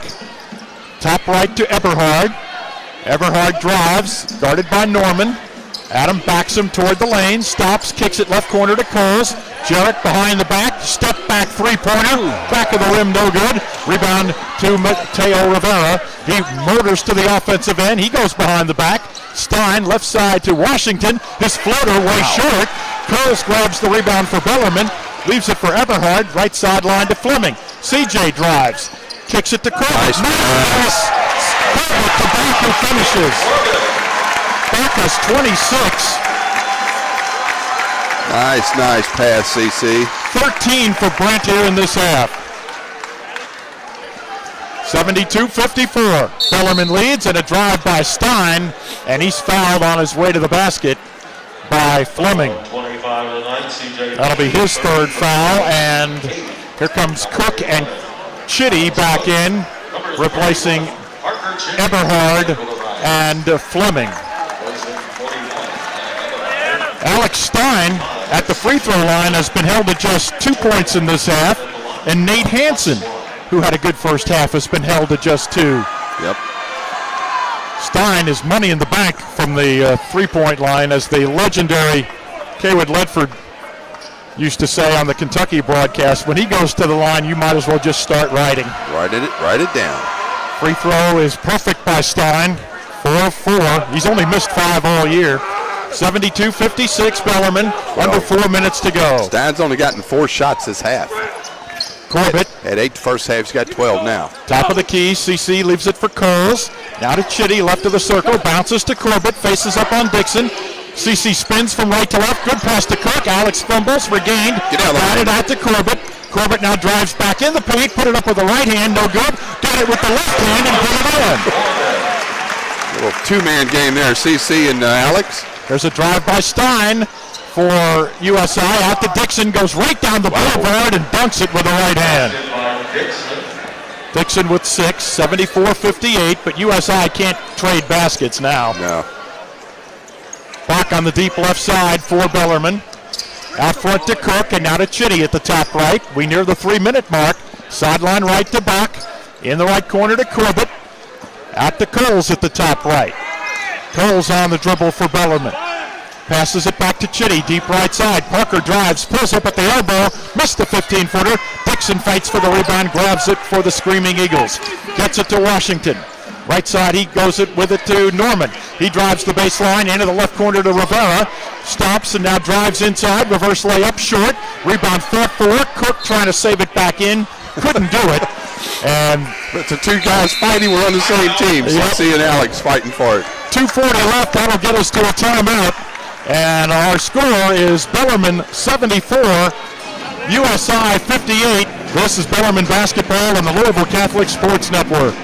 Top right to Eberhard. Eberhard drives, guarded by Norman. Adam backs him toward the lane, stops, kicks it left corner to Coles. Jarrett behind the back, step back three-pointer, back of the rim, no good. Rebound to Mateo Rivera. He motors to the offensive end. He goes behind the back. Stein left side to Washington. His floater way short. Coles grabs the rebound for Bellarmine, leaves it for Eberhard. Right sideline to Fleming. CJ drives, kicks it to Coles. Nice. To Bach who finishes. Bach has 26. Nice pass, CC. 13 for Brent here in this half. 72-54. Bellarmine leads, and a drive by Stein, and he's fouled on his way to the basket by Fleming. That'll be his third foul, and here comes Cook and Chitty back in, replacing Eberhard and Fleming. Alex Stein at the free throw line has been held to just 2 points in this half, and Nate Hansen, who had a good first half, has been held to just 2. Yep. Stein is money in the bank from the three-point line, as the legendary Kaywood Ledford used to say on the Kentucky broadcast, when he goes to the line, you might as well just start writing. Write it down. Free throw is perfect by Stein. 4-4. He's only missed 5 all year. 72-56, Bellarmine. Under 4 minutes to go. Stein's only gotten 4 shots this half. Corbett. At 8 first half, he's got 12 now. Top of the key, CC leaves it for Coles. Now to Chitty, left of the circle, bounces to Corbett, faces up on Dixon. CC spins from right to left, good pass to Cook. Alex fumbles, regained, got it out to Corbett. Corbett now drives back in the paint, put it up with the right hand, no good. Got it with the left hand and put it in. Little two-man game there, CC and Alex. There's a drive by Stein for USI. Out to Dixon, goes right down the boulevard and dunks it with the right hand. Dixon with 6, 74-58, but USI can't trade baskets now. No. Bach on the deep left side for Bellarmine. Out front to Cook, and now to Chitty at the top right. We near the 3-minute mark. Sideline right to Bach. In the right corner to Corbett. Out to Coles at the top right. Coles on the dribble for Bellarmine. Passes it back to Chitty, deep right side. Parker drives, pulls up at the elbow, missed the 15-footer. Dixon fights for the rebound, grabs it for the Screaming Eagles. Gets it to Washington. Right side, he goes with it to Norman. He drives the baseline into the left corner to Rivera. Stops and now drives inside. Reverse layup short. Rebound fought for. Cook trying to save it back in. Couldn't do it. And it's the 2 guys fighting. We're on the same team. CC and Alex fighting for it. 2:40 left. That'll get us to a timeout. And our score is Bellarmine 74, USI 58. This is Bellarmine basketball on the Louisville Catholic Sports Network.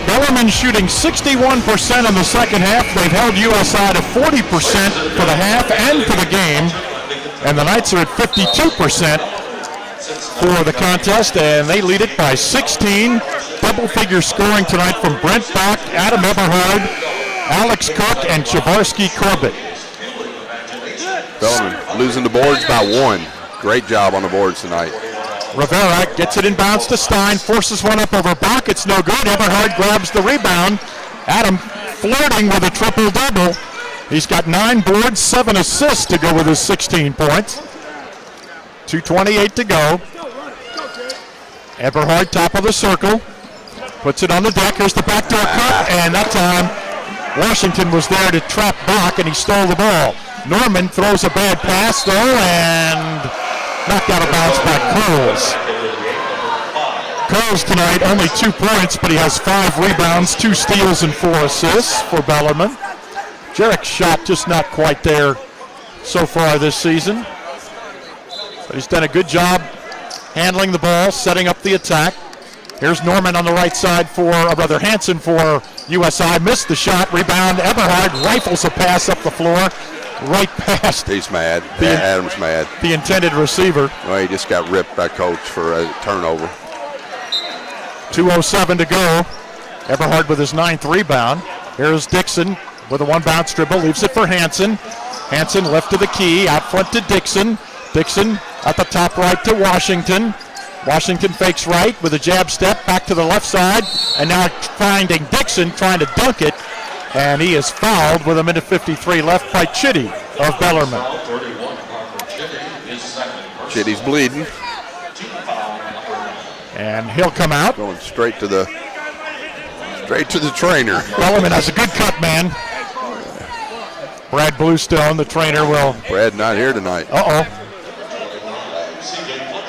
Bellarmine shooting 61% in the second half. They've held USI to 40% for the half and for the game. And the Knights are at 52% for the contest, and they lead it by 16. Double-figure scoring tonight from Brent Bach, Adam Eberhard, Alex Cook, and Chavarsky Corbett. Bellarmine losing the boards by 1. Great job on the boards tonight. Rivera gets it inbounds to Stein, forces one up over Bach. It's no good. Eberhard grabs the rebound. Adam flirting with a triple-double. He's got 9 boards, 7 assists to go with his 16 points. 2:28 to go. Eberhard, top of the circle, puts it on the deck. Here's the backdoor cut, and that time Washington was there to trap Bach, and he stole the ball. Norman throws a bad pass, though, and knocked out of bounds by Coles. Coles tonight only 2 points, but he has 5 rebounds, 2 steals, and 4 assists for Bellarmine. Jarek's shot just not quite there so far this season. But he's done a good job handling the ball, setting up the attack. Here's Norman on the right side Hansen for USI. Missed the shot, rebound. Eberhard rifles a pass up the floor, right past. He's mad. Adam's mad. The intended receiver. Well, he just got ripped by coach for a turnover. 2:07 to go. Eberhard with his 9th rebound. Here's Dixon with a 1-bounce dribble, leaves it for Hansen. Hansen left to the key, out front to Dixon. Dixon at the top right to Washington. Washington fakes right with a jab step back to the left side, and now finding Dixon trying to dunk it, and he is fouled with a minute 53 left by Chitty of Bellarmine. Chitty's bleeding. And he'll come out. Going straight to the trainer. Bellarmine has a good cut, man. Brad Bluestone, the trainer, will. Brad not here tonight.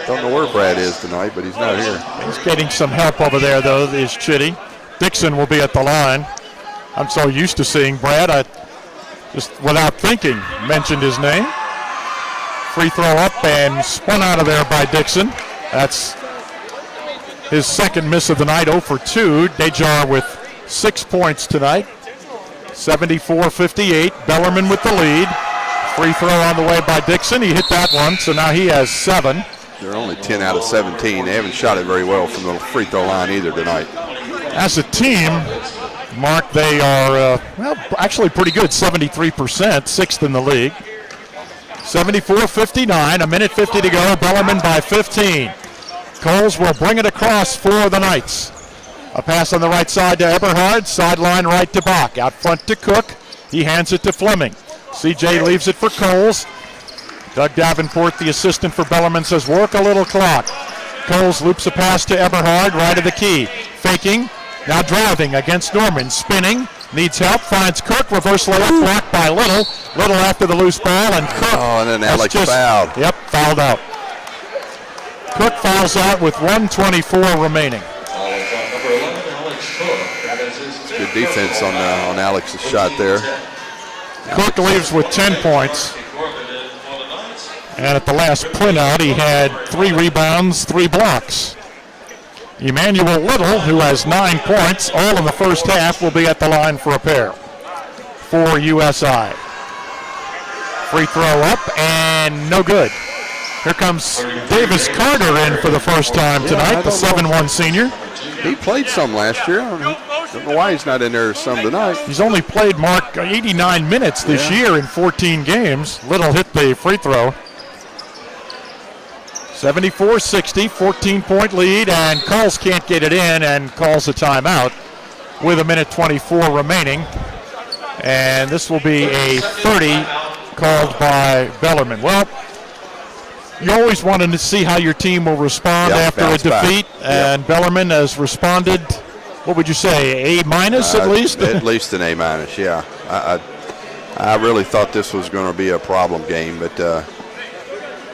Don't know where Brad is tonight, but he's not here. He's getting some help over there, though, is Chitty. Dixon will be at the line. I'm so used to seeing Brad, I just, without thinking, mentioned his name. Free throw up and spun out of there by Dixon. That's his second miss of the night, 0 for 2. Dejar with 6 points tonight. 74-58, Bellarmine with the lead. Free throw on the way by Dixon. He hit that one, so now he has 7. They're only 10 out of 17. They haven't shot it very well from the free throw line either tonight. As a team, Mark, they are, actually pretty good, 73%, 6th in the league. 74-59, a minute 50 to go, Bellarmine by 15. Coles will bring it across for the Knights. A pass on the right side to Eberhard, sideline right to Bach. Out front to Cook, he hands it to Fleming. CJ leaves it for Coles. Doug Davenport, the assistant for Bellarmine, says work a little clock. Coles loops a pass to Eberhard, right of the key. Faking, now driving against Norman, spinning, needs help, finds Cook, reverse layup blocked by Little. Little after the loose ball, and Cook. Oh, and then Alex fouled. Yep, fouled out. Cook fouls out with 1:24 remaining. Good defense on Alex's shot there. Cook leaves with 10 points. And at the last printout, he had 3 rebounds, 3 blocks. Emmanuel Little, who has 9 points, all in the first half, will be at the line for a pair. for USI. Free throw up and no good. Here comes Davis Carter in for the first time tonight, the 7'1" senior. He played some last year. I don't know why he's not in there some tonight. He's only played, Mark, 89 minutes this year in 14 games. Little hit the free throw. 74-60, 14-point lead, and Coles can't get it in and calls a timeout with 1:24 remaining. And this will be a 30 called by Bellarmine. Well, you always wanted to see how your team will respond after a defeat, and Bellarmine has responded, what would you say, A- at least? At least an A-, yeah. I really thought this was going to be a problem game, but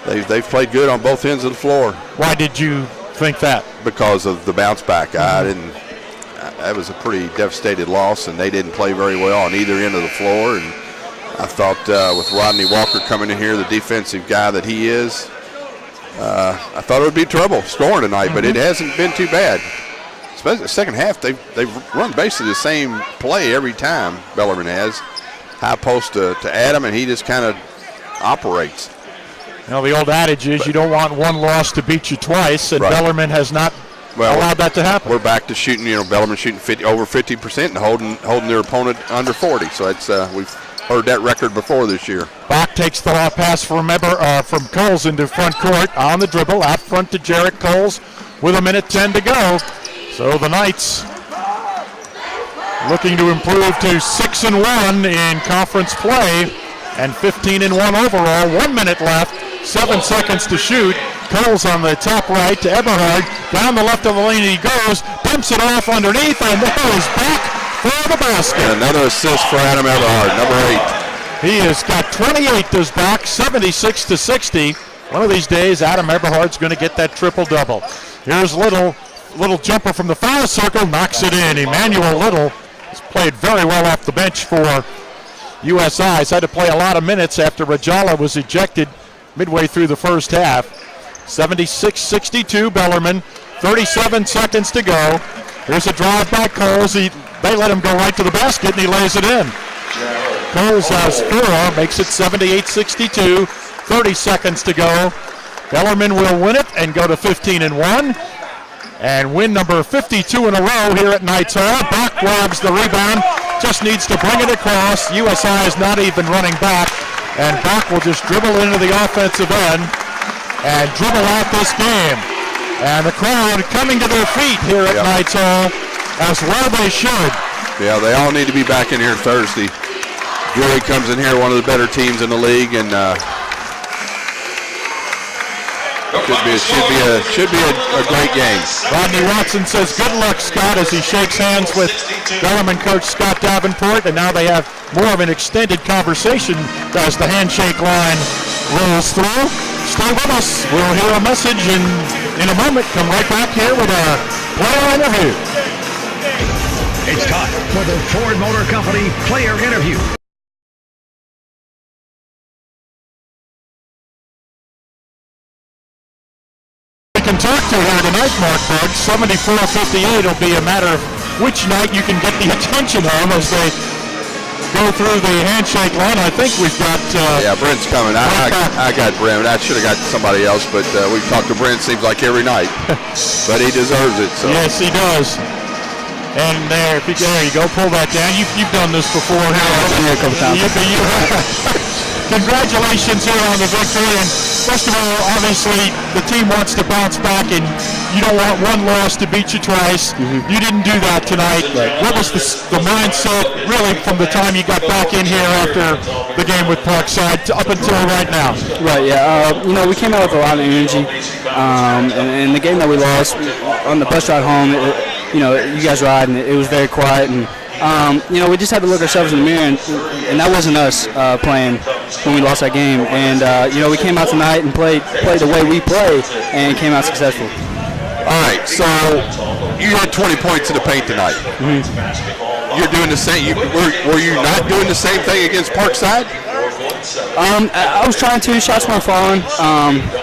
they've played good on both ends of the floor. Why did you think that? Because of the bounce back. That was a pretty devastated loss, and they didn't play very well on either end of the floor. And I thought with Rodney Walker coming in here, the defensive guy that he is, I thought it would be trouble scoring tonight, but it hasn't been too bad. Especially the second half, they've run basically the same play every time. Bellarmine has high post to Adam, and he just kind of operates. You know, the old adage is you don't want one loss to beat you twice, and Bellarmine has not allowed that to happen. We're back to shooting. Bellarmine shooting over 50% and holding their opponent under 40. So it's we've heard that record before this year. Bach takes the pass from Coles into front court on the dribble, out front to Jarrett Coles with 1:10 to go. So the Knights looking to improve to 6-1 in conference play and 15-1 overall. 1 minute left, 7 seconds to shoot. Coles on the top right to Eberhard. Down the left of the lane he goes, dumps it off underneath, and there is Bach for the basket. And another assist for Adam Eberhard, number 8. He has got 28 this Bach, 76-60. One of these days, Adam Eberhard's going to get that triple-double. Here's Little jumper from the foul circle, knocks it in. Emmanuel Little has played very well off the bench for USI. He's had to play a lot of minutes after Rajala was ejected midway through the first half. 76-62 Bellarmine, 37 seconds to go. Here's a drive by Coles. They let him go right to the basket, and he lays it in. Coles has 4, makes it 78-62, 30 seconds to go. Bellarmine will win it and go to 15-1. And win number 52 in a row here at Knights Hall. Bach grabs the rebound, just needs to bring it across. USI is not even running back, and Bach will just dribble into the offensive end and dribble out this game. And the crowd coming to their feet here at Knights Hall, as well they should. Yeah, they all need to be back in here Thursday. Drury comes in here, one of the better teams in the league, and should be a great game. Rodney Watson says good luck, Scott, as he shakes hands with Bellarmine coach Scott Davenport, and now they have more of an extended conversation as the handshake line rolls through. Stay with us. We'll hear a message and in a moment come right back here with our player interview. It's time for the Ford Motor Company player interview. Can talk to here tonight, Mark Buggs. 74-58 will be a matter of which night you can get the attention of as they go through the handshake line. I think we've got... Brent's coming. I got Brent. I should have got somebody else, but we've talked to Brent seems like every night. But he deserves it. So. Yes, he does. And there you go. Pull that down. You've done this before. Congratulations here on the victory. And first of all, obviously, the team wants to bounce back, and you don't want one loss to beat you twice. You didn't do that tonight. What was the mindset, really, from the time you got back in here after the game with Parkside up until right now? Right, yeah. We came out with a lot of energy. And the game that we lost, on the bus ride home, you guys ride, and it was very quiet. And we just had to look ourselves in the mirror, and that wasn't us playing when we lost that game. And we came out tonight and played the way we play, and came out successful. All right, so you had 20 points in the paint tonight. You're doing the same. Were you not doing the same thing against Parkside? I was trying to. Shots weren't falling.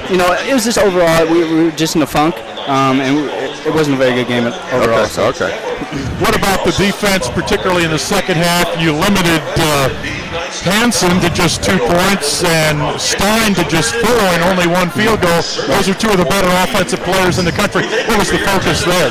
It was just overall we were just in the funk, and it wasn't a very good game overall. Okay. What about the defense, particularly in the second half? You limited Hansen to just 2 points and Stein to just 4 and only 1 field goal. Those are 2 of the better offensive players in the country. What was the focus there?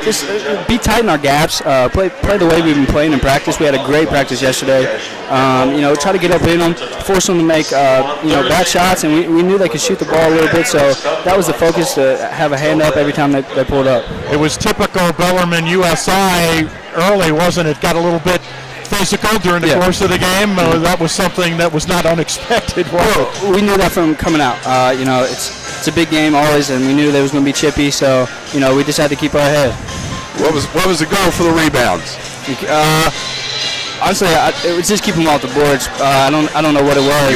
Just be tight in our gaps. Play the way we've been playing in practice. We had a great practice yesterday. Try to get up in them, force them to make bad shots, and we knew they could shoot the ball a little bit. So that was the focus, to have a hand up every time they pulled up. It was typical Bellarmine USI early, wasn't it? Got a little bit physical during the course of the game. That was something that was not unexpected. We knew that from coming out. It's a big game always, and we knew they was going to be chippy. So we just had to keep our head. What was the goal for the rebounds? Honestly, it was just keep them off the boards. I don't know what it was.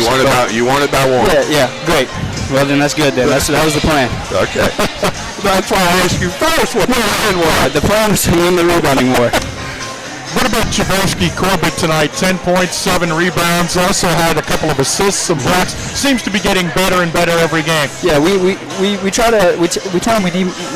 You won it by 1. Yeah, great. Well, then that's good. Then that was the plan. Okay. That's why I asked you first what the plan was. The plan was to win the rebounding war. What about Jaworski Corbett tonight? 10 points, 7 rebounds. Also had a couple of assists, some blocks. Seems to be getting better and better every game. Yeah, we tell him we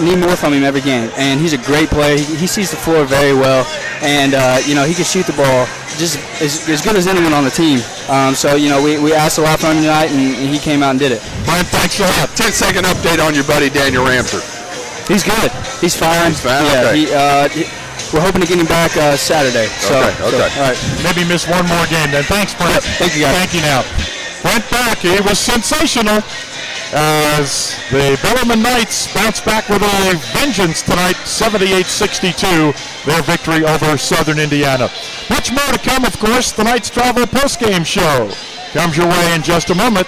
need more from him every game, and he's a great player. He sees the floor very well, and he can shoot the ball just as good as anyone on the team. We asked a lot from him tonight, and he came out and did it. Brian, thanks a lot. 10-second update on your buddy Daniel Ramsey. He's good. He's firing. Yeah, okay. We're hoping to get him back Saturday. Okay. All right. Maybe miss one more game then. Thanks, Brent. Yep. Thank you, guys. Thank you now. Brent back. He was sensational as the Bellarmine Knights bounce back with a vengeance tonight, 78-62, their victory over Southern Indiana. Much more to come, of course. Tonight's Travel Postgame Show comes your way in just a moment.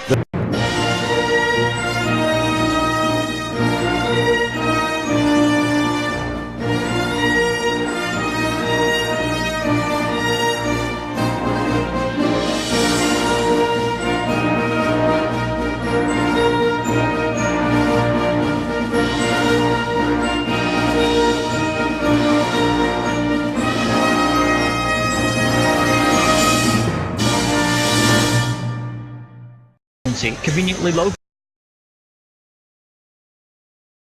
Conveniently located.